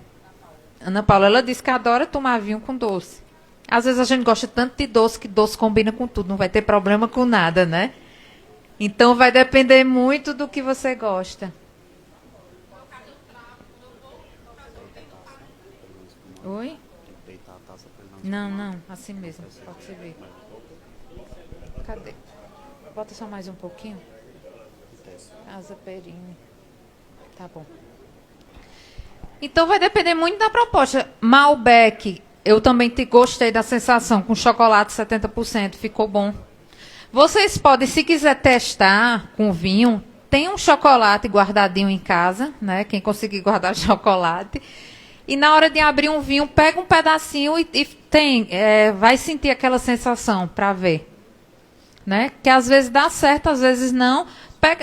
Ana Paula. Ela disse que adora tomar vinho com doce. Às vezes a gente gosta tanto de doce, que doce combina com tudo. Não vai ter problema com nada, né? Então, vai depender muito do que você gosta. Oi? Não, assim mesmo, pode se ver. Cadê? Bota só mais um pouquinho. Casa Perine. Tá bom. Então vai depender muito da proposta. Malbec, eu também gostei da sensação com chocolate 70%, ficou bom. Vocês podem, se quiser testar com vinho, tem um chocolate guardadinho em casa, né? Quem conseguir guardar chocolate. E na hora de abrir um vinho, pega um pedacinho e vai sentir aquela sensação para ver. Né? Que às vezes dá certo, às vezes não.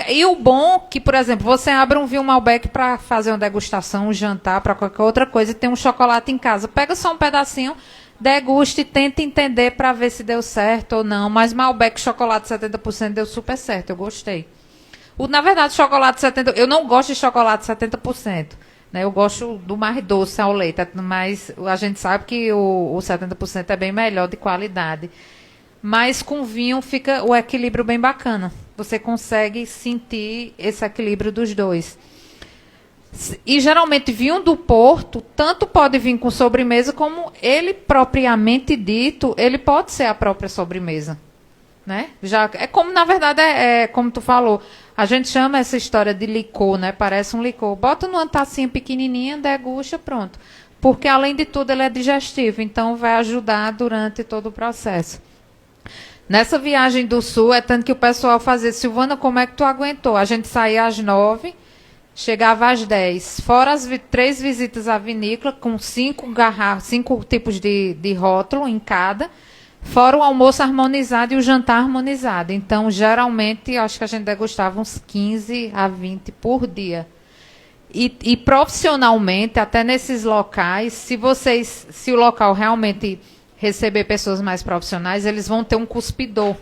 E o bom que, por exemplo, você abre um vinho Malbec para fazer uma degustação, um jantar, para qualquer outra coisa, e tem um chocolate em casa. Pega só um pedacinho, deguste e tenta entender para ver se deu certo ou não. Mas Malbec chocolate 70% deu super certo, eu gostei. Na verdade, chocolate 70%, eu não gosto de chocolate 70%. Né, eu gosto do mais doce ao leite, mas a gente sabe que o 70% é bem melhor de qualidade. Mas com vinho fica o equilíbrio bem bacana. Você consegue sentir esse equilíbrio dos dois. E geralmente vinho do Porto, tanto pode vir com sobremesa, como ele propriamente dito, ele pode ser a própria sobremesa. Né? Já, é como, na verdade, como tu falou, a gente chama essa história de licor, né? Parece um licor. Bota numa tacinha pequenininha, degusta, pronto. Porque, além de tudo, ele é digestivo, então vai ajudar durante todo o processo. Nessa viagem do Sul, é tanto que o pessoal fazia, Silvana, como é que tu aguentou? A gente saía às 9, chegava às 10. Fora as 3 visitas à vinícola, com 5 tipos de rótulo em cada. Fora o almoço harmonizado e o jantar harmonizado. Então, geralmente, acho que a gente degustava uns 15 a 20 por dia. E profissionalmente, até nesses locais, se o local realmente receber pessoas mais profissionais, eles vão ter um cuspidor.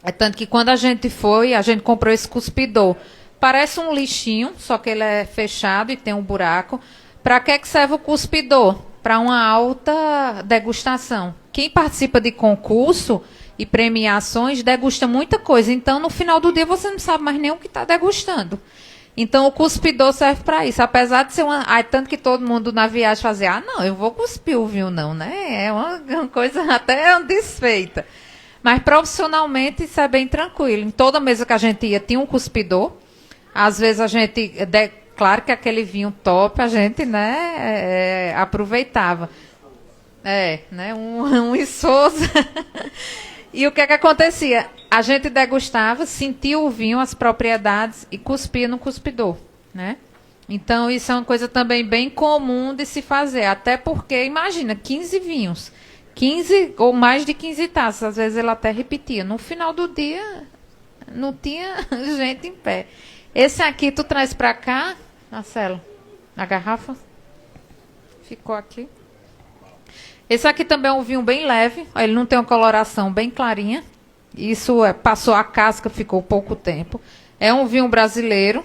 É tanto que quando a gente foi, a gente comprou esse cuspidor. Parece um lixinho, só que ele é fechado e tem um buraco. Para que serve o cuspidor? Para uma alta degustação. Quem participa de concurso e premiações degusta muita coisa. Então, no final do dia, você não sabe mais nem o que está degustando. Então, o cuspidor serve para isso. Apesar de ser tanto que todo mundo na viagem fazia, não, eu vou cuspir o vinho, não, né? É uma coisa até desfeita. Mas, profissionalmente, isso é bem tranquilo. Em toda mesa que a gente ia, tinha um cuspidor. Às vezes, a gente... Claro que aquele vinho top a gente, né, aproveitava. Né, um Souza. E o que acontecia? A gente degustava, sentia o vinho, as propriedades e cuspia no cuspidor, né? Então, isso é uma coisa também bem comum de se fazer. Até porque, imagina, 15 vinhos. 15 ou mais de 15 taças. Às vezes ele até repetia. No final do dia, não tinha gente em pé. Esse aqui tu traz para cá, Marcelo, a garrafa. Ficou aqui. Esse aqui também é um vinho bem leve. Ele não tem uma coloração bem clarinha. Isso passou a casca, ficou pouco tempo. É um vinho brasileiro,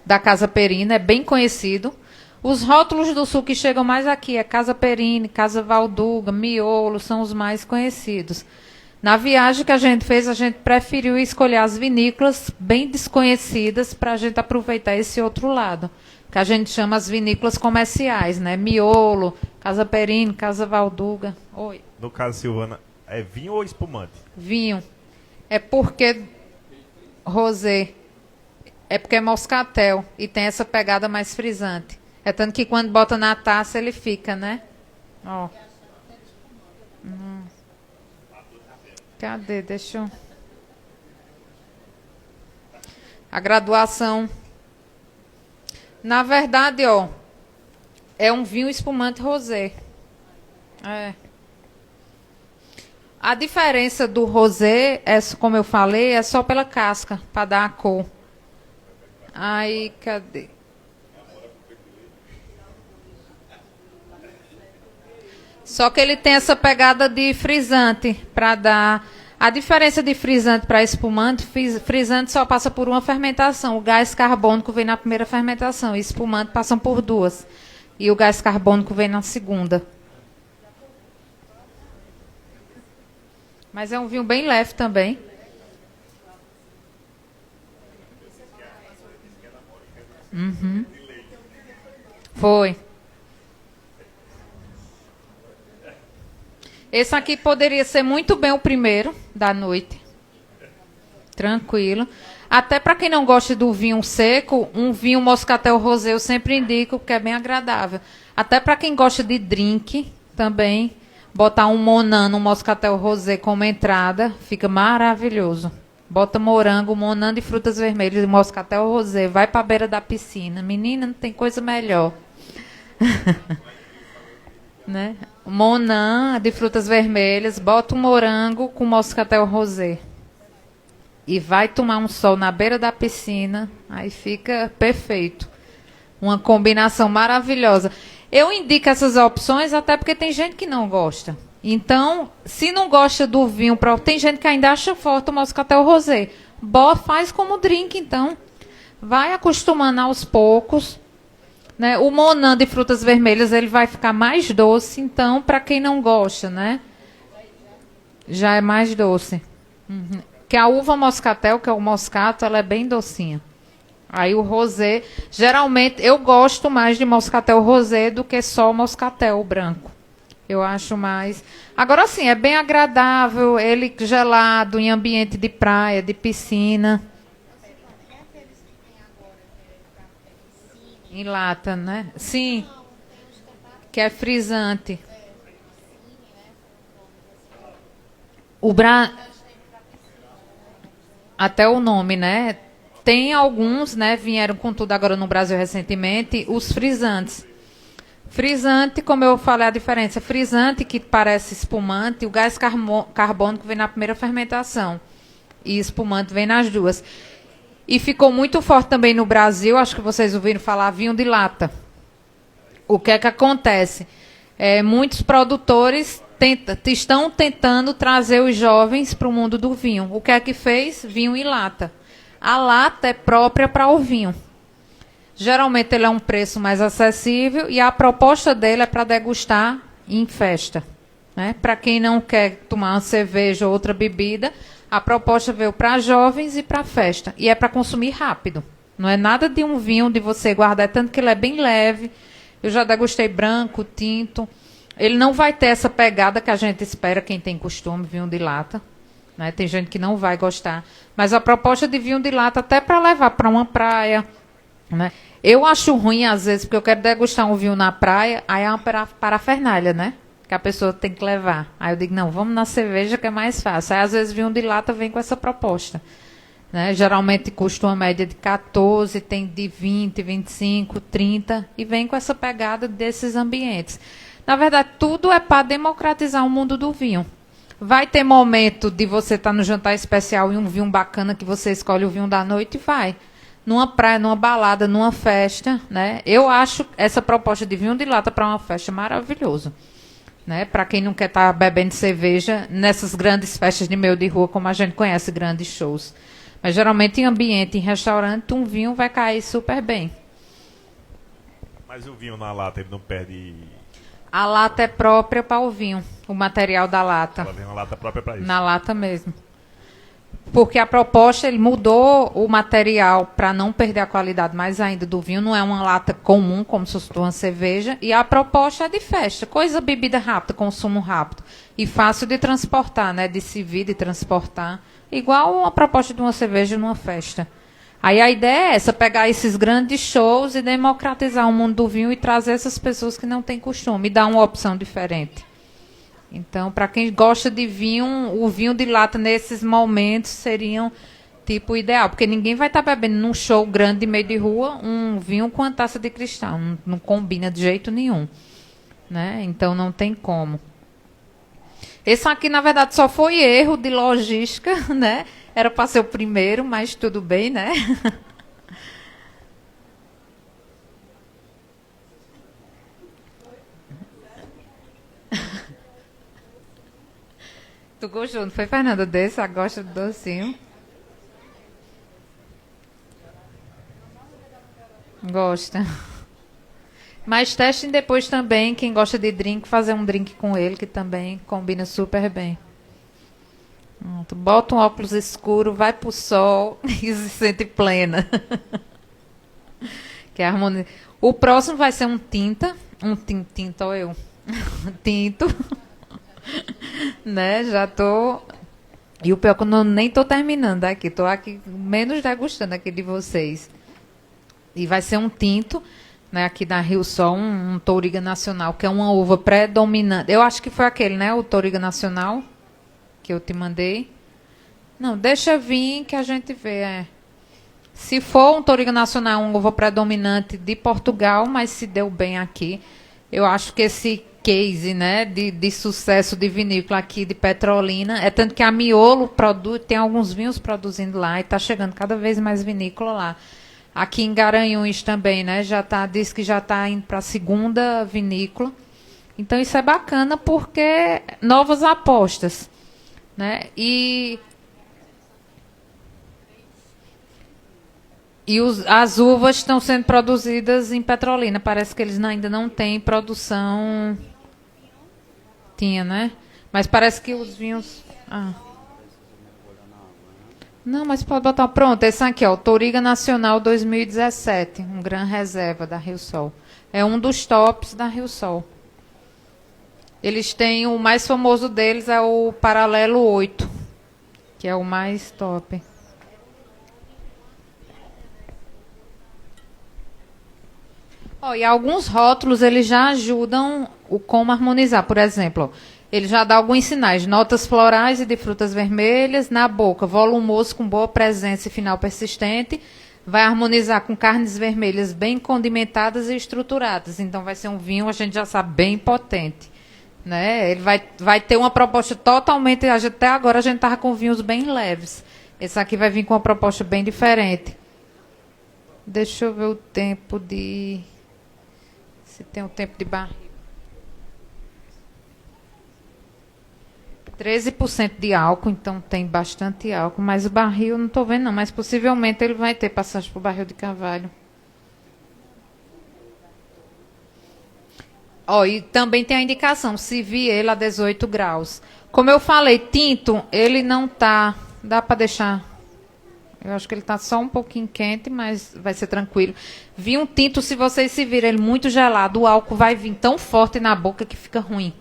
da Casa Perine, é bem conhecido. Os rótulos do Sul que chegam mais aqui é Casa Perine, Casa Valduga, Miolo, são os mais conhecidos. Na viagem que a gente fez, a gente preferiu escolher as vinícolas bem desconhecidas para a gente aproveitar esse outro lado, que a gente chama as vinícolas comerciais, né? Miolo, Casa Perine, Casa Valduga. Oi. No caso, Silvana, é vinho ou espumante? Vinho. É porque rosé. É porque é moscatel e tem essa pegada mais frisante. É tanto que quando bota na taça ele fica, né? Ó. Cadê? Deixa eu... A graduação. Na verdade, ó, é um vinho espumante rosé. É. A diferença do rosé, como eu falei, é só pela casca, para dar a cor. Aí, cadê? Só que ele tem essa pegada de frisante para dar... A diferença de frisante para espumante, frisante só passa por uma fermentação. O gás carbônico vem na primeira fermentação, e espumante passam por duas. E o gás carbônico vem na segunda. Mas é um vinho bem leve também. Uhum. Foi. Esse aqui poderia ser muito bem o primeiro da noite. Tranquilo. Até para quem não gosta do vinho seco, um vinho moscatel rosé eu sempre indico, porque é bem agradável. Até para quem gosta de drink, também, botar um Monan no moscatel rosé como entrada, fica maravilhoso. Bota morango, Monan de frutas vermelhas e moscatel rosé, vai para a beira da piscina. Menina, não tem coisa melhor. Né? Monan de frutas vermelhas, bota um morango com moscatel rosé. E vai tomar um sol na beira da piscina, aí fica perfeito. Uma combinação maravilhosa. Eu indico essas opções até porque tem gente que não gosta. Então, se não gosta do vinho, tem gente que ainda acha forte o moscatel rosé. Faz como drink, então. Vai acostumando aos poucos. Né? O Monan de frutas vermelhas ele vai ficar mais doce, então, para quem não gosta, né? Já é mais doce. Uhum. Que a uva moscatel, que é o moscato, ela é bem docinha. Aí o rosé, geralmente, eu gosto mais de moscatel rosé do que só moscatel branco. Eu acho mais... Agora, sim, é bem agradável, ele gelado, em ambiente de praia, de piscina. Em lata, né? Sim. Que é frisante. Até o nome, né? Tem alguns, né? Vieram com tudo agora no Brasil recentemente, os frisantes. Frisante, como eu falei, a diferença. Frisante, que parece espumante, o gás carbônico vem na primeira fermentação. E espumante vem nas duas. E ficou muito forte também no Brasil, acho que vocês ouviram falar, vinho de lata. O que é que acontece? Muitos produtores estão tentando trazer os jovens para o mundo do vinho. O que é que fez? Vinho em lata. A lata é própria para o vinho. Geralmente ele é um preço mais acessível e a proposta dele é para degustar em festa. Né? Para quem não quer tomar uma cerveja ou outra bebida, a proposta veio para jovens e para festa. E é para consumir rápido. Não é nada de um vinho de você guardar, tanto que ele é bem leve. Eu já degustei branco, tinto. Ele não vai ter essa pegada que a gente espera, quem tem costume, vinho de lata. Né? Tem gente que não vai gostar. Mas a proposta de vinho de lata, até para levar para uma praia. Né? Eu acho ruim, às vezes, porque eu quero degustar um vinho na praia, aí é uma parafernália, né? Que a pessoa tem que levar. Aí eu digo, não, vamos na cerveja que é mais fácil. Aí às vezes vinho de lata vem com essa proposta. Né? Geralmente custa uma média de 14, tem de 20, 25, 30 e vem com essa pegada desses ambientes. Na verdade, tudo é para democratizar o mundo do vinho. Vai ter momento de você estar no jantar especial e um vinho bacana que você escolhe o vinho da noite e vai. Numa praia, numa balada, numa festa. Né? Eu acho essa proposta de vinho de lata para uma festa maravilhoso. Né? Para quem não quer estar bebendo cerveja nessas grandes festas de meio de rua, como a gente conhece, grandes shows. Mas geralmente em ambiente, em restaurante, um vinho vai cair super bem. Mas o vinho na lata, ele não perde... A lata é própria para o vinho, o material da lata. Ela vem uma lata própria para isso. Na lata mesmo. Porque a proposta, ele mudou o material para não perder a qualidade mais ainda do vinho. Não é uma lata comum, como se fosse uma cerveja. E a proposta é de festa. Coisa, bebida rápida, consumo rápido. E fácil de transportar, né? De servir, de transportar. Igual uma proposta de uma cerveja numa festa. Aí a ideia é essa, pegar esses grandes shows e democratizar o mundo do vinho e trazer essas pessoas que não têm costume, e dar uma opção diferente. Então, para quem gosta de vinho, o vinho de lata nesses momentos seria um tipo ideal, porque ninguém vai estar bebendo num show grande de meio de rua um vinho com uma taça de cristal, não combina de jeito nenhum, né? Então não tem como. Esse aqui, na verdade, só foi erro de logística, né? Era para ser o primeiro, mas tudo bem, né? Tu gostou, não foi, Fernanda, desse? A gosta do docinho? Gosta. Mas testem depois também, quem gosta de drink, fazer um drink com ele, que também combina super bem. Tu bota um óculos escuro, vai pro sol e se sente plena. Que é a harmonia. O próximo vai ser um tinta. Tinto, ó eu. Tinto. Né, já tô... E o pior é que eu nem tô terminando aqui. Tô aqui menos degustando aqui de vocês. E vai ser um tinto, né, aqui da Rio Sol, um Touriga Nacional, que é uma uva predominante. Eu acho que foi aquele, né, o Touriga Nacional, que eu te mandei. Não, deixa vir que a gente vê. Se for um Touriga Nacional, uma uva predominante de Portugal, mas se deu bem aqui. Eu acho que esse case, né, de sucesso de vinícola aqui de Petrolina, é tanto que a Miolo tem alguns vinhos produzindo lá e está chegando cada vez mais vinícola lá. Aqui em Garanhuns também, né? Diz que já está indo para a segunda vinícola. Então isso é bacana porque novas apostas, né? E as uvas estão sendo produzidas em Petrolina. Parece que eles ainda não têm produção. Tinha, né? Mas parece que os vinhos. Não, mas pode botar. Pronto, esse aqui, ó, o Touriga Nacional 2017, um Gran Reserva da Rio Sol. É um dos tops da Rio Sol. Eles têm, o mais famoso deles é o Paralelo 8, que é o mais top. Ó, e alguns rótulos, eles já ajudam o como harmonizar. Por exemplo, ó, ele já dá alguns sinais, notas florais e de frutas vermelhas, na boca, volumoso com boa presença e final persistente, vai harmonizar com carnes vermelhas bem condimentadas e estruturadas. Então vai ser um vinho, a gente já sabe, bem potente, né? Ele vai ter uma proposta totalmente, até agora a gente estava com vinhos bem leves. Esse aqui vai vir com uma proposta bem diferente. Deixa eu ver o tempo de... Se tem o tempo de barriga. 13% de álcool, então tem bastante álcool, mas o barril eu não estou vendo não, mas possivelmente ele vai ter passagem para o barril de carvalho. Ó, e também tem a indicação, se vir ele a 18 graus. Como eu falei, tinto, ele não tá, dá para deixar, eu acho que ele está só um pouquinho quente, mas vai ser tranquilo. Vi um tinto, se vocês se virem ele muito gelado, o álcool vai vir tão forte na boca que fica ruim.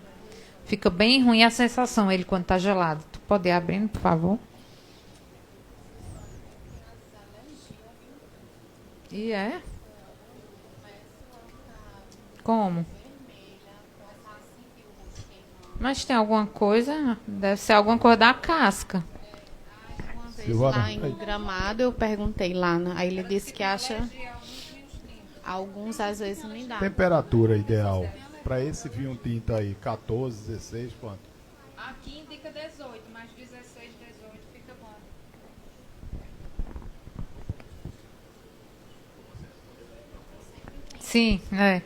Fica bem ruim a sensação, ele, quando está gelado. Tu pode ir abrindo, por favor? E é? Como? Mas tem alguma coisa? Deve ser alguma coisa da casca. Uma vez lá em Gramado, eu perguntei lá, aí ele disse que acha... Alguns, às vezes, não dá. Temperatura ideal. Para esse vinho tinto aí, 14, 16, quanto? Aqui indica 18, mas 16, 18 fica bom. Sim, é.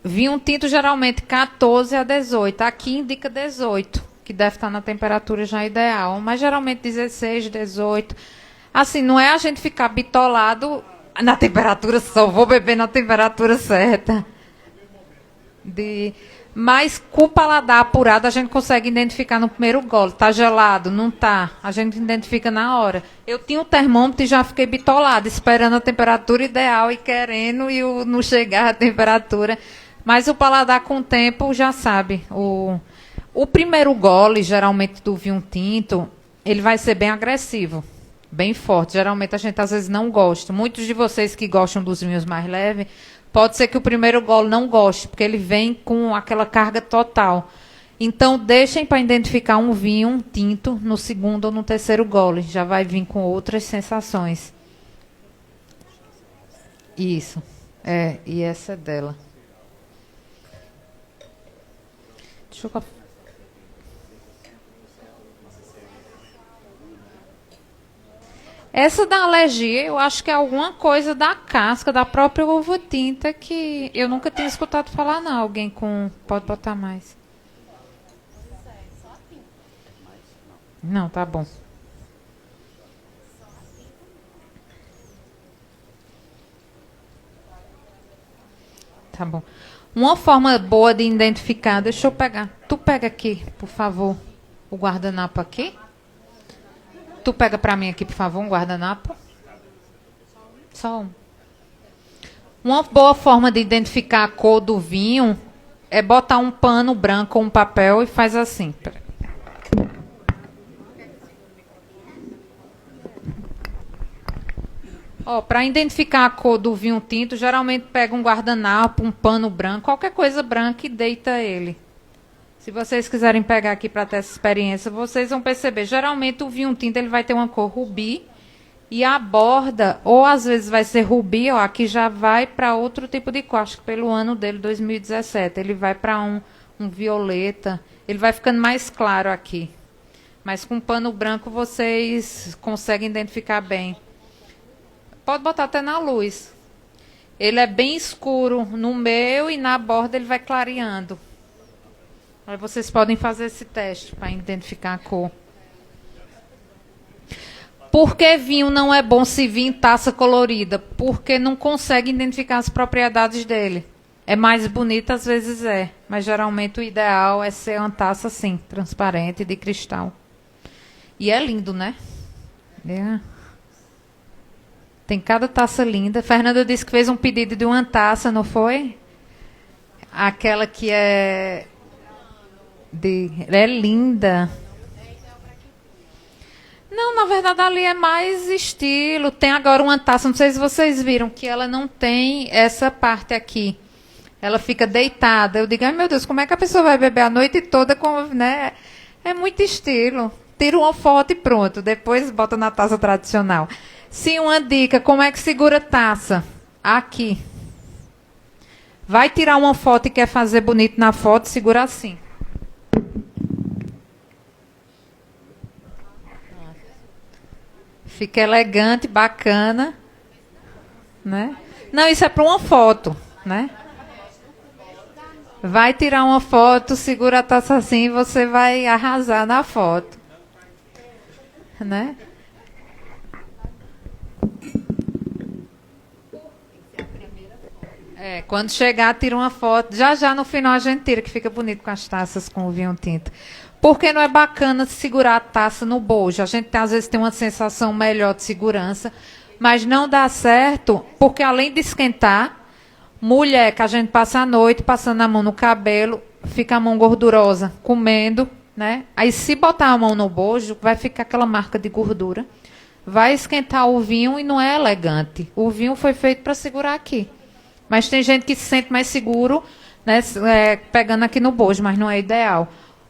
Vinho tinto geralmente 14 a 18. Aqui indica 18, que deve estar na temperatura já ideal. Mas geralmente 16, 18. Assim, não é a gente ficar bitolado na temperatura, só vou beber na temperatura certa. Mas com o paladar apurado a gente consegue identificar no primeiro gole. Tá gelado? Não tá. A gente identifica na hora. Eu tinha o termômetro e já fiquei bitolada, esperando a temperatura ideal e querendo e não chegar a temperatura. Mas o paladar com o tempo já sabe. O primeiro gole, geralmente do vinho tinto, ele vai ser bem agressivo. Bem forte. Geralmente a gente às vezes não gosta. Muitos de vocês que gostam dos vinhos mais leves, pode ser que o primeiro gole não goste, porque ele vem com aquela carga total. Então, deixem para identificar um vinho tinto no segundo ou no terceiro gole. Já vai vir com outras sensações. Isso. E essa é dela. Deixa eu... Essa da alergia, eu acho que é alguma coisa da casca, da própria uva tinta, que eu nunca tinha escutado falar, não. Alguém com... Pode botar mais. Não, tá bom. Tá bom. Uma forma boa de identificar, deixa eu pegar. Tu pega aqui, por favor, o guardanapo aqui. Tu pega para mim aqui, por favor, um guardanapo. Só um. Uma boa forma de identificar a cor do vinho é botar um pano branco ou um papel e faz assim. Para identificar a cor do vinho tinto, geralmente pega um guardanapo, um pano branco, qualquer coisa branca e deita ele. Se vocês quiserem pegar aqui para ter essa experiência, vocês vão perceber. Geralmente o vinho tinto ele vai ter uma cor rubi e a borda, ou às vezes vai ser rubi, aqui já vai para outro tipo de cor. Acho que pelo ano dele, 2017, ele vai para um violeta. Ele vai ficando mais claro aqui. Mas com pano branco vocês conseguem identificar bem. Pode botar até na luz. Ele é bem escuro no meio e na borda ele vai clareando. Aí vocês podem fazer esse teste para identificar a cor. Por que vinho não é bom se vir em taça colorida? Porque não consegue identificar as propriedades dele. É mais bonito, às vezes mas geralmente o ideal é ser uma taça assim, transparente, de cristal. E é lindo, né? Tem cada taça linda. Fernanda disse que fez um pedido de uma taça, não foi? Aquela que é linda. Não, na verdade ali é mais estilo. Tem agora uma taça, não sei se vocês viram, que ela não tem essa parte aqui. Ela fica deitada. Eu digo, ai meu Deus, como é que a pessoa vai beber a noite toda com, né? É muito estilo. Tira uma foto e pronto. Depois bota na taça tradicional. Sim, uma dica, como é que segura a taça? Aqui. Vai tirar uma foto e quer fazer bonito na foto, segura assim. Fica elegante, bacana, né? Não, isso é para uma foto, né? Vai tirar uma foto, segura a taça assim e você vai arrasar na foto, né? Quando chegar, tira uma foto. Já no final a gente tira, que fica bonito com as taças com o vinho tinto. Porque não é bacana segurar a taça no bojo. A gente às vezes tem uma sensação melhor de segurança, mas não dá certo, porque além de esquentar, mulher que a gente passa a noite passando a mão no cabelo, fica a mão gordurosa, comendo, né? Aí se botar a mão no bojo, vai ficar aquela marca de gordura. Vai esquentar o vinho e não é elegante. O vinho foi feito para segurar aqui. Mas tem gente que se sente mais seguro, né, pegando aqui no bojo, mas não é ideal.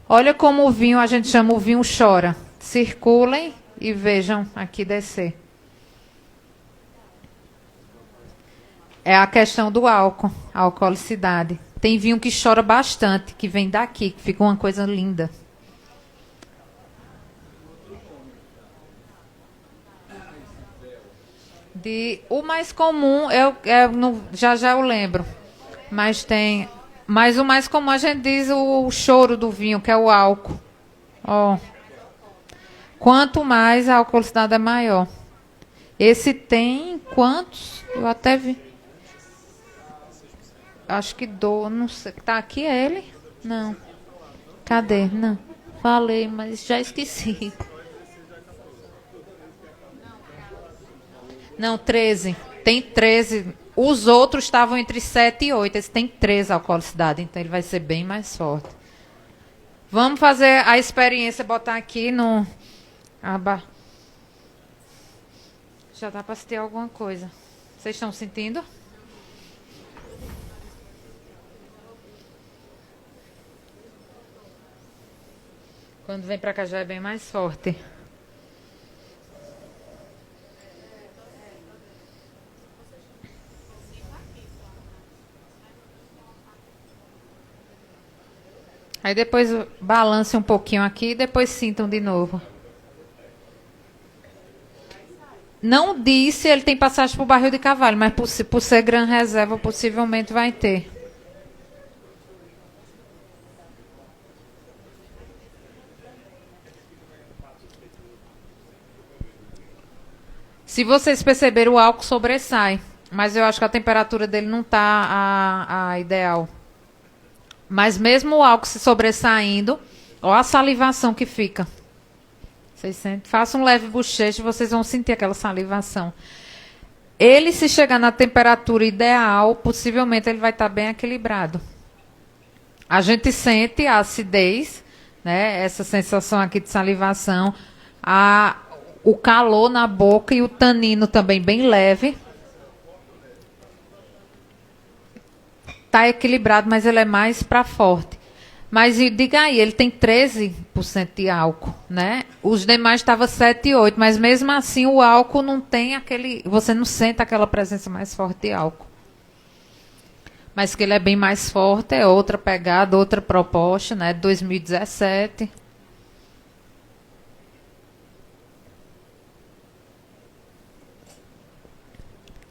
Olha como o vinho, a gente chama o vinho chora. Circulem e vejam aqui descer. É a questão do álcool, a alcoolicidade. Tem vinho que chora bastante, que vem daqui, que fica uma coisa linda. O mais comum, já eu lembro, mas o mais comum a gente diz o choro do vinho, que é o álcool. Quanto mais a alcoolicidade é maior. Esse tem quantos? Eu até vi. Acho que não sei. Tá aqui ele? Não. Cadê? Não. Falei, mas já esqueci. Não, 13. Tem 13. Os outros estavam entre 7 e 8. Esse tem 13 alcoolicidade, então ele vai ser bem mais forte. Vamos fazer a experiência, botar aqui no... Já dá para sentir alguma coisa. Vocês estão sentindo? Quando vem para cá já é bem mais forte. Aí depois balance um pouquinho aqui e depois sintam de novo. Não diz se ele tem passagem por barril de cavalo, mas por ser Gran Reserva, possivelmente vai ter. Se vocês perceberam, o álcool sobressai, mas eu acho que a temperatura dele não está a ideal. Mas mesmo o álcool se sobressaindo, olha a salivação que fica. Vocês sentem? Faça um leve bochecho, vocês vão sentir aquela salivação. Ele, se chegar na temperatura ideal, possivelmente ele vai estar bem equilibrado. A gente sente a acidez, né? Essa sensação aqui de salivação, o calor na boca e o tanino também bem leve. Está equilibrado, mas ele é mais para forte. Mas diga aí, ele tem 13% de álcool, né? Os demais estavam 7,8%, mas mesmo assim o álcool não tem aquele... Você não sente aquela presença mais forte de álcool. Mas que ele é bem mais forte, é outra pegada, outra proposta, né? 2017.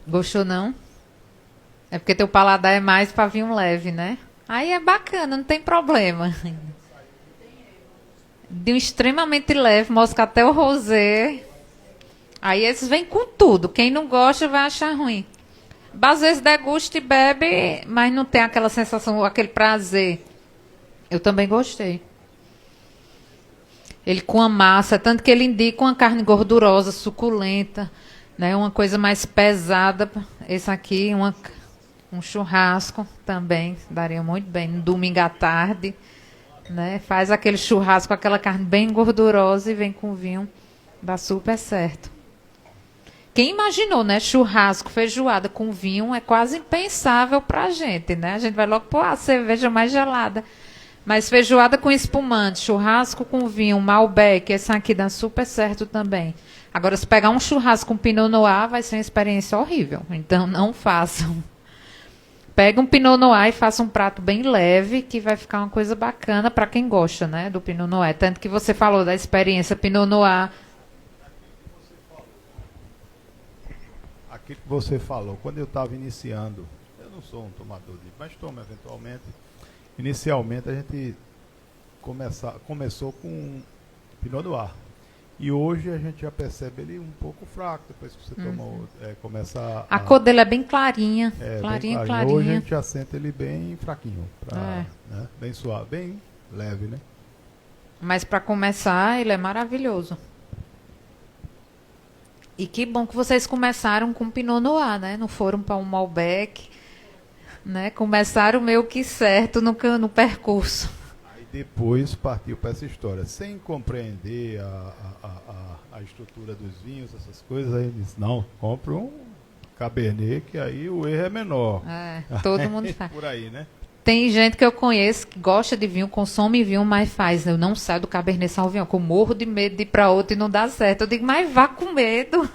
Gostou, não? É porque teu paladar é mais para vinho leve, né? Aí é bacana, não tem problema. De um extremamente leve, moscatel rosé. Aí esses vêm com tudo. Quem não gosta vai achar ruim. Às vezes degusta e bebe, mas não tem aquela sensação, aquele prazer. Eu também gostei. Ele com a massa, tanto que ele indica uma carne gordurosa, suculenta, né? Uma coisa mais pesada. Esse aqui, um churrasco também daria muito bem, no domingo à tarde, né? Faz aquele churrasco com aquela carne bem gordurosa e vem com vinho, dá super certo. Quem imaginou, né? Churrasco, feijoada com vinho é quase impensável pra gente, né? A gente vai logo pôr a cerveja mais gelada. Mas feijoada com espumante, churrasco com vinho, Malbec, esse aqui dá super certo também. Agora, se pegar um churrasco com Pinot Noir, vai ser uma experiência horrível. Então, não façam. Pega um Pinot Noir e faça um prato bem leve, que vai ficar uma coisa bacana para quem gosta, né, do Pinot Noir. Tanto que você falou da experiência Pinot Noir. Aquilo que você falou, quando eu estava iniciando, eu não sou um tomador de, mas tomo eventualmente. Inicialmente a gente começou com Pinot Noir. E hoje a gente já percebe ele um pouco fraco, depois que você começa a cor dele é bem clarinha. Clarinha. Hoje a gente já sente ele bem fraquinho, né? Bem suave, bem leve, né? Mas para começar, ele é maravilhoso. E que bom que vocês começaram com Pinot Noir, né? Não foram para um Malbec, né? Começaram meio que certo no percurso. Depois partiu para essa história, sem compreender a estrutura dos vinhos, essas coisas, aí ele disse, não, compra um Cabernet, que aí o erro é menor. Todo mundo faz. Por aí, né? Tem gente que eu conheço que gosta de vinho, consome vinho, mas faz. Eu não saio do Cabernet Sauvignon, que eu morro de medo de ir para outro e não dá certo. Eu digo, mas vá com medo,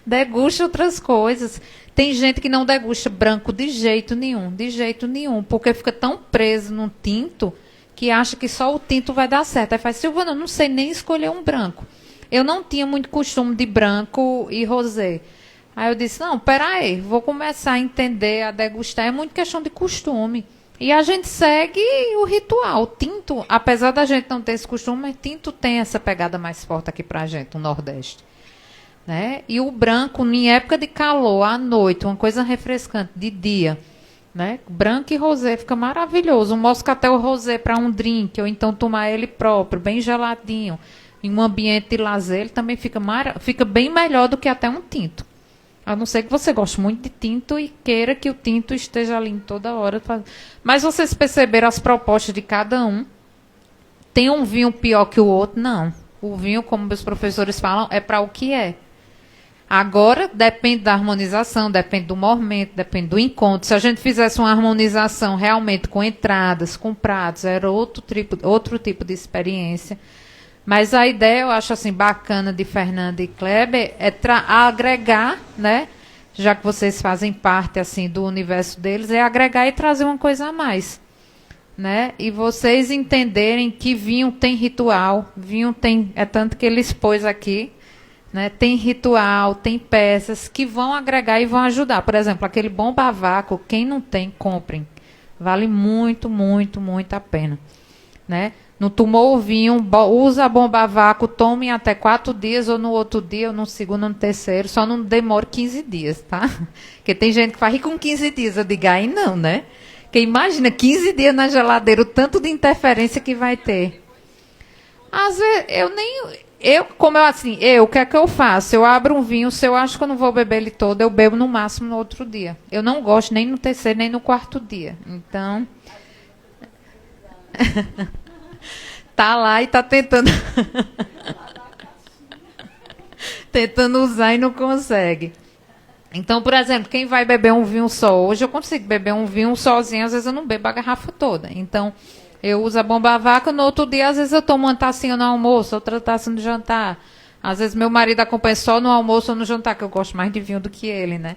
degusta outras coisas. Tem gente que não degusta branco de jeito nenhum, porque fica tão preso no tinto que acha que só o tinto vai dar certo. Aí faz, Silvana, eu não sei nem escolher um branco. Eu não tinha muito costume de branco e rosé. Aí eu disse, não, peraí, vou começar a entender, a degustar. É muito questão de costume. E a gente segue o ritual. O tinto, apesar da gente não ter esse costume, mas tinto tem essa pegada mais forte aqui pra gente, no Nordeste. Né? E o branco, em época de calor, à noite, uma coisa refrescante, de dia, né? Branco e rosé fica maravilhoso. Um moscatel rosé para um drink, ou então tomar ele próprio, bem geladinho, em um ambiente de lazer, ele também fica bem melhor do que até um tinto. A não ser que você goste muito de tinto e queira que o tinto esteja ali toda hora. Mas vocês perceberam as propostas de cada um? Tem um vinho pior que o outro? Não. O vinho, como meus professores falam, é para o que é. Agora, depende da harmonização, depende do momento, depende do encontro. Se a gente fizesse uma harmonização realmente com entradas, com pratos, era outro tipo de experiência. Mas a ideia, eu acho assim, bacana de Fernanda e Kleber, é agregar, né? Já que vocês fazem parte assim do universo deles, é agregar e trazer uma coisa a mais. Né? E vocês entenderem que vinho tem ritual, vinho tem, é tanto que ele expôs aqui, né? Tem ritual, tem peças que vão agregar e vão ajudar. Por exemplo, aquele bom bavaco, quem não tem, comprem. Vale muito, muito, muito a pena. Né? Não tomou o vinho, usa bom bavaco, tome até 4 dias, ou no outro dia, ou no segundo, ou no terceiro, só não demore 15 dias, tá? Porque tem gente que faz e com 15 dias, eu digo, aí não, né? Porque imagina, 15 dias na geladeira, o tanto de interferência que vai ter. Às vezes, o que é que eu faço? Eu abro um vinho, se eu acho que eu não vou beber ele todo, eu bebo no máximo no outro dia. Eu não gosto nem no terceiro, nem no quarto dia. Então, tá lá e tá tentando tentando usar e não consegue. Então, por exemplo, quem vai beber um vinho só, hoje eu consigo beber um vinho sozinho, às vezes eu não bebo a garrafa toda. Então, eu uso a bomba vaca, no outro dia, às vezes eu tomo uma tacinha no almoço, outra taça no jantar. Às vezes meu marido acompanha só no almoço ou no jantar, que eu gosto mais de vinho do que ele, né?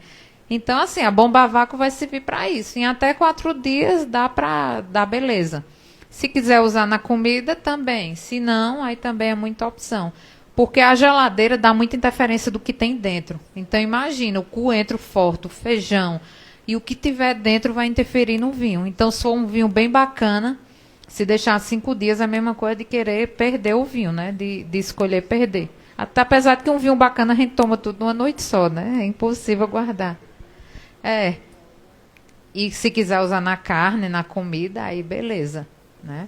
Então, assim, a bomba vácuo vai servir para isso. Em até 4 dias dá para dar beleza. Se quiser usar na comida, também. Se não, aí também é muita opção. Porque a geladeira dá muita interferência do que tem dentro. Então, imagina, o coentro forte, o feijão, e o que tiver dentro vai interferir no vinho. Então, se for um vinho bem bacana, se deixar 5 dias, é a mesma coisa de querer perder o vinho, né? De escolher perder. Até apesar de que um vinho bacana a gente toma tudo numa noite só, né? É impossível guardar. É. E se quiser usar na carne, na comida, aí beleza, né?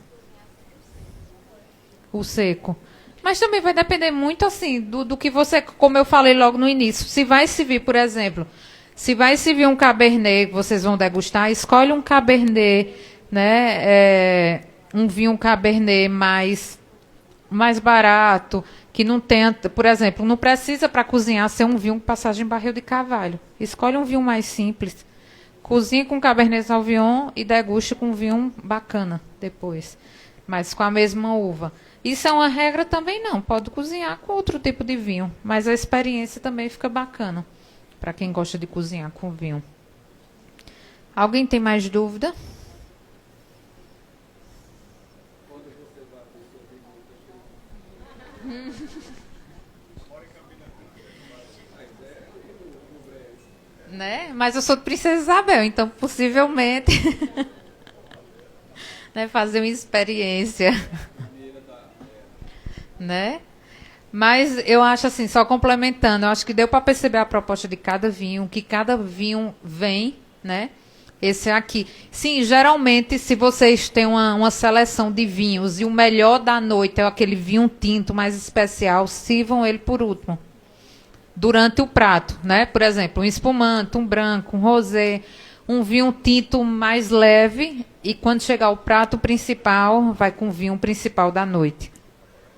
O seco. Mas também vai depender muito, assim, do que você, como eu falei logo no início, se vai servir, por exemplo, se vai servir um cabernet que vocês vão degustar, escolhe um cabernet, né? Um vinho cabernet mais barato, que não tenha, por exemplo, não precisa para cozinhar ser um vinho com passagem em barril de carvalho. Escolhe um vinho mais simples, cozinhe com Cabernet Sauvignon e deguste com um vinho bacana depois, mas com a mesma uva. Isso é uma regra também não, pode cozinhar com outro tipo de vinho, mas a experiência também fica bacana para quem gosta de cozinhar com vinho. Alguém tem mais dúvida? Né? Mas eu sou de Princesa Isabel, então possivelmente né, fazer uma experiência. Né? Mas eu acho assim, só complementando, eu acho que deu para perceber a proposta de cada vinho, que cada vinho vem, né? Esse aqui. Sim, geralmente, se vocês têm uma seleção de vinhos e o melhor da noite é aquele vinho tinto mais especial, sirvam ele por último. Durante o prato, né? Por exemplo, um espumante, um branco, um rosé, um vinho tinto mais leve e quando chegar o prato principal, vai com o vinho principal da noite.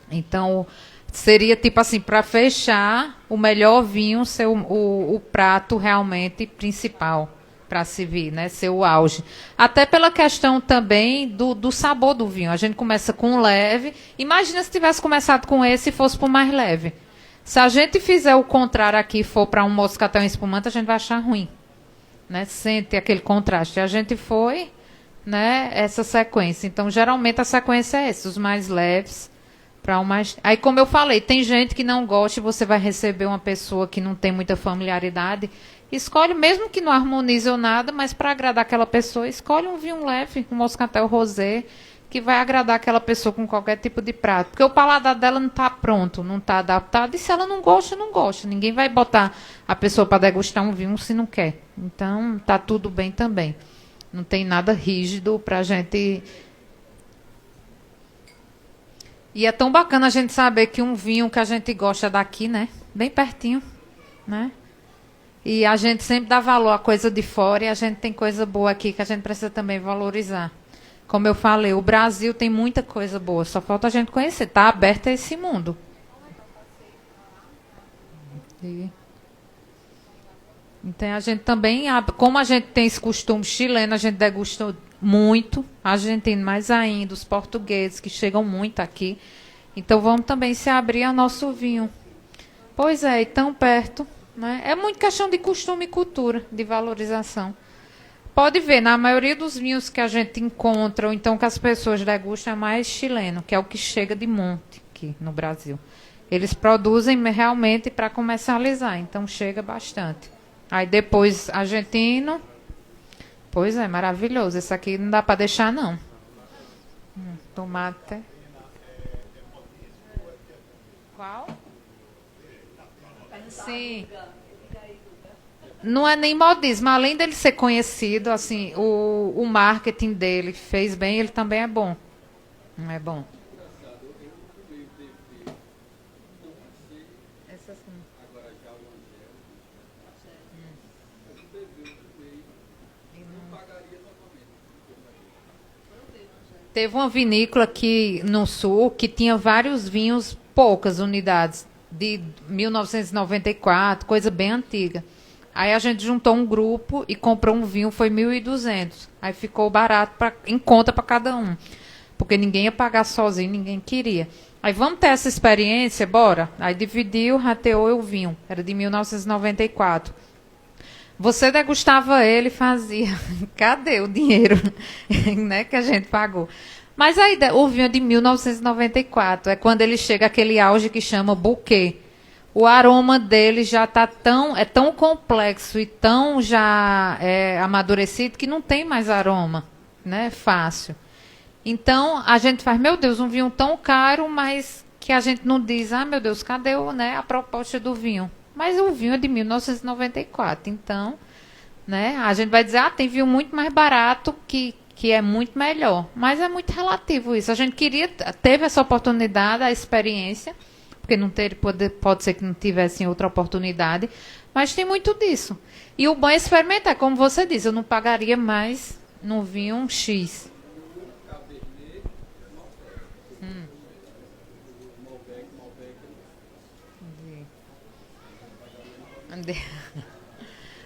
Então, seria tipo assim, para fechar, o melhor vinho ser o prato realmente principal para servir, né? Ser o auge. Até pela questão também do sabor do vinho. A gente começa com um leve. Imagina se tivesse começado com esse e fosse para o mais leve. Se a gente fizer o contrário aqui e for para um moscatel espumante, a gente vai achar ruim. Né? Sente aquele contraste. A gente foi, né, essa sequência. Então, geralmente, a sequência é essa, os mais leves para o mais... Aí, como eu falei, tem gente que não gosta e você vai receber uma pessoa que não tem muita familiaridade. Escolhe, mesmo que não harmonize ou nada, mas para agradar aquela pessoa, escolhe um vinho leve, um moscatel rosé, que vai agradar aquela pessoa com qualquer tipo de prato. Porque o paladar dela não está pronto, não está adaptado. E se ela não gosta, não gosta. Ninguém vai botar a pessoa para degustar um vinho se não quer. Então, está tudo bem também. Não tem nada rígido para a gente... E é tão bacana a gente saber que um vinho que a gente gosta daqui, né? Bem pertinho, né? E a gente sempre dá valor à coisa de fora e a gente tem coisa boa aqui que a gente precisa também valorizar. Como eu falei, o Brasil tem muita coisa boa, só falta a gente conhecer. Está aberto a esse mundo. Então a gente também, como a gente tem esse costume chileno, a gente degusta muito, argentino mais ainda, os portugueses que chegam muito aqui. Então vamos também se abrir ao nosso vinho. Pois é, e tão perto, né? É muito questão de costume e cultura, de valorização. Pode ver, na maioria dos vinhos que a gente encontra, ou então que as pessoas degustam, é mais chileno, que é o que chega de monte aqui no Brasil. Eles produzem realmente para comercializar, então chega bastante. Aí depois, argentino. Pois é, maravilhoso. Esse aqui não dá para deixar, não. Tomate. Qual? Sim. Não é nem modismo. Além dele ser conhecido, assim, o marketing dele fez bem, ele também é bom. Não é bom? Teve uma vinícola aqui no sul que tinha vários vinhos, poucas unidades, de 1994, coisa bem antiga. Aí a gente juntou um grupo e comprou um vinho, foi 1.200. Aí ficou barato, em conta para cada um. Porque ninguém ia pagar sozinho, ninguém queria. Aí vamos ter essa experiência, bora? Aí dividiu, rateou e o vinho. Era de 1994. Você degustava ele e fazia. Cadê o dinheiro né, que a gente pagou? Mas aí o vinho é de 1994. É quando ele chega aquele auge que chama bouquet. O aroma dele já tá tão complexo e tão já amadurecido que não tem mais aroma, né? Fácil. Então a gente faz, meu Deus, um vinho tão caro, mas que a gente não diz, meu Deus, cadê a proposta do vinho? Mas o vinho é de 1994, então, né? A gente vai dizer, tem vinho muito mais barato que é muito melhor, mas é muito relativo isso. A gente teve essa oportunidade, a experiência. Porque pode ser que não tivessem outra oportunidade, mas tem muito disso. E o bom é experimentar, como você disse, eu não pagaria mais no vinho X.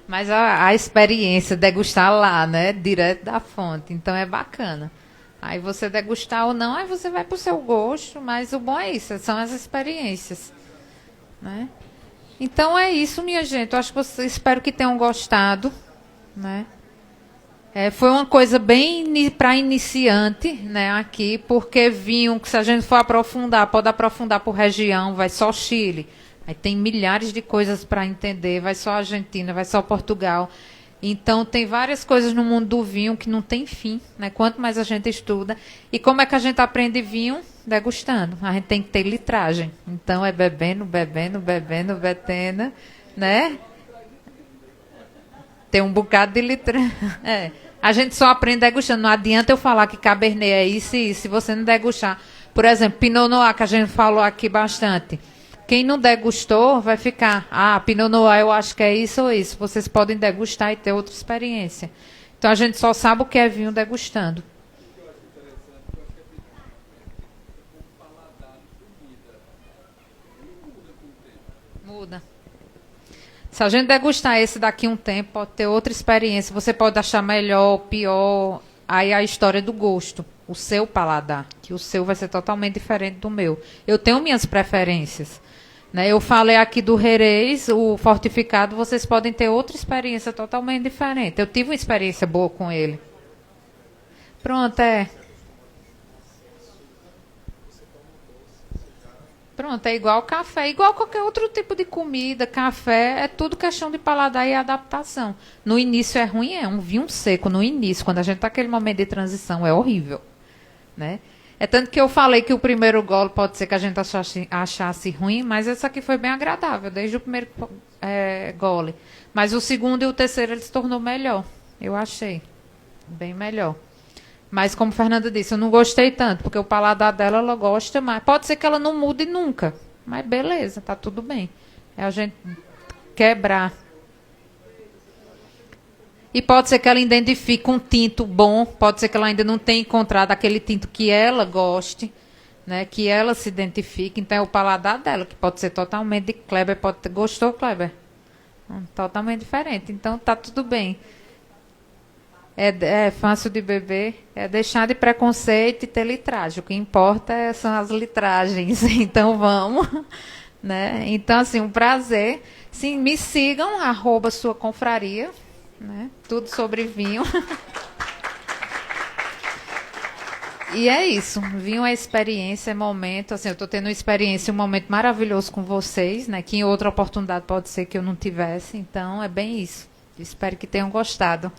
Mas a experiência, degustar lá, né, direto da fonte, então é bacana. Aí você degustar ou não, aí você vai para o seu gosto, mas o bom é isso, são as experiências, né? Então é isso, minha gente. Eu acho que espero que tenham gostado, né? Foi uma coisa bem para iniciante, né? Aqui, porque vinho, que se a gente for aprofundar, pode aprofundar por região, vai só Chile. Aí tem milhares de coisas para entender, vai só Argentina, vai só Portugal. Então, tem várias coisas no mundo do vinho que não tem fim, né? Quanto mais a gente estuda. E como é que a gente aprende vinho? Degustando. A gente tem que ter litragem. Então, é bebendo, né? Tem um bocado de litragem. A gente só aprende degustando. Não adianta eu falar que Cabernet é isso e isso, se você não degustar. Por exemplo, Pinot Noir, que a gente falou aqui bastante. Quem não degustou vai ficar, Pinot Noir eu acho que é isso ou isso. Vocês podem degustar e ter outra experiência. Então a gente só sabe o que é vinho degustando. Muda. Se a gente degustar esse daqui um tempo, pode ter outra experiência. Você pode achar melhor, pior. Aí a história do gosto. O seu paladar. Que o seu vai ser totalmente diferente do meu. Eu tenho minhas preferências. Né? Eu falei aqui do Jerez, o fortificado, vocês podem ter outra experiência totalmente diferente. Eu tive uma experiência boa com ele. Pronto, Pronto, é igual café, igual qualquer outro tipo de comida, café, é tudo questão de paladar e adaptação. No início é ruim, um vinho seco no início, quando a gente está naquele momento de transição, é horrível, né? É tanto que eu falei que o primeiro gole pode ser que a gente achasse ruim, mas esse aqui foi bem agradável, desde o primeiro gole. Mas o segundo e o terceiro ele se tornou melhor, eu achei, bem melhor. Mas como a Fernanda disse, eu não gostei tanto, porque o paladar dela, ela gosta mais. Pode ser que ela não mude nunca, mas beleza, tá tudo bem. É a gente quebrar. E pode ser que ela identifique um tinto bom, pode ser que ela ainda não tenha encontrado aquele tinto que ela goste, né, que ela se identifique. Então é o paladar dela, que pode ser totalmente de Kleber. Gostou, Kleber? Totalmente diferente. Então tá tudo bem. É fácil de beber, é deixar de preconceito e ter litragem. O que importa são as litragens. Então vamos, né? Então, assim, um prazer. Sim, me sigam, @sua confraria, né? Tudo sobre vinho. E é isso. Vinho é experiência, é momento. Assim, eu estou tendo uma experiência, um momento maravilhoso com vocês, né? Que em outra oportunidade pode ser que eu não tivesse. Então, é bem isso. Espero que tenham gostado.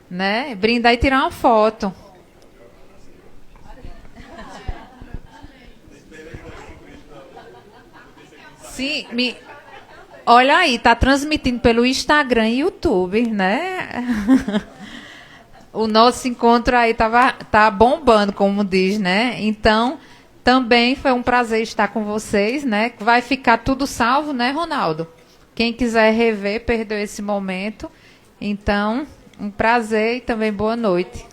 Né? Brindar e tirar uma foto. Sim, olha aí, tá transmitindo pelo Instagram e YouTube, né? O nosso encontro aí tá bombando, como diz, né? Então, também foi um prazer estar com vocês, né? Vai ficar tudo salvo, né, Ronaldo? Quem quiser rever, perdeu esse momento. Então, um prazer e também boa noite.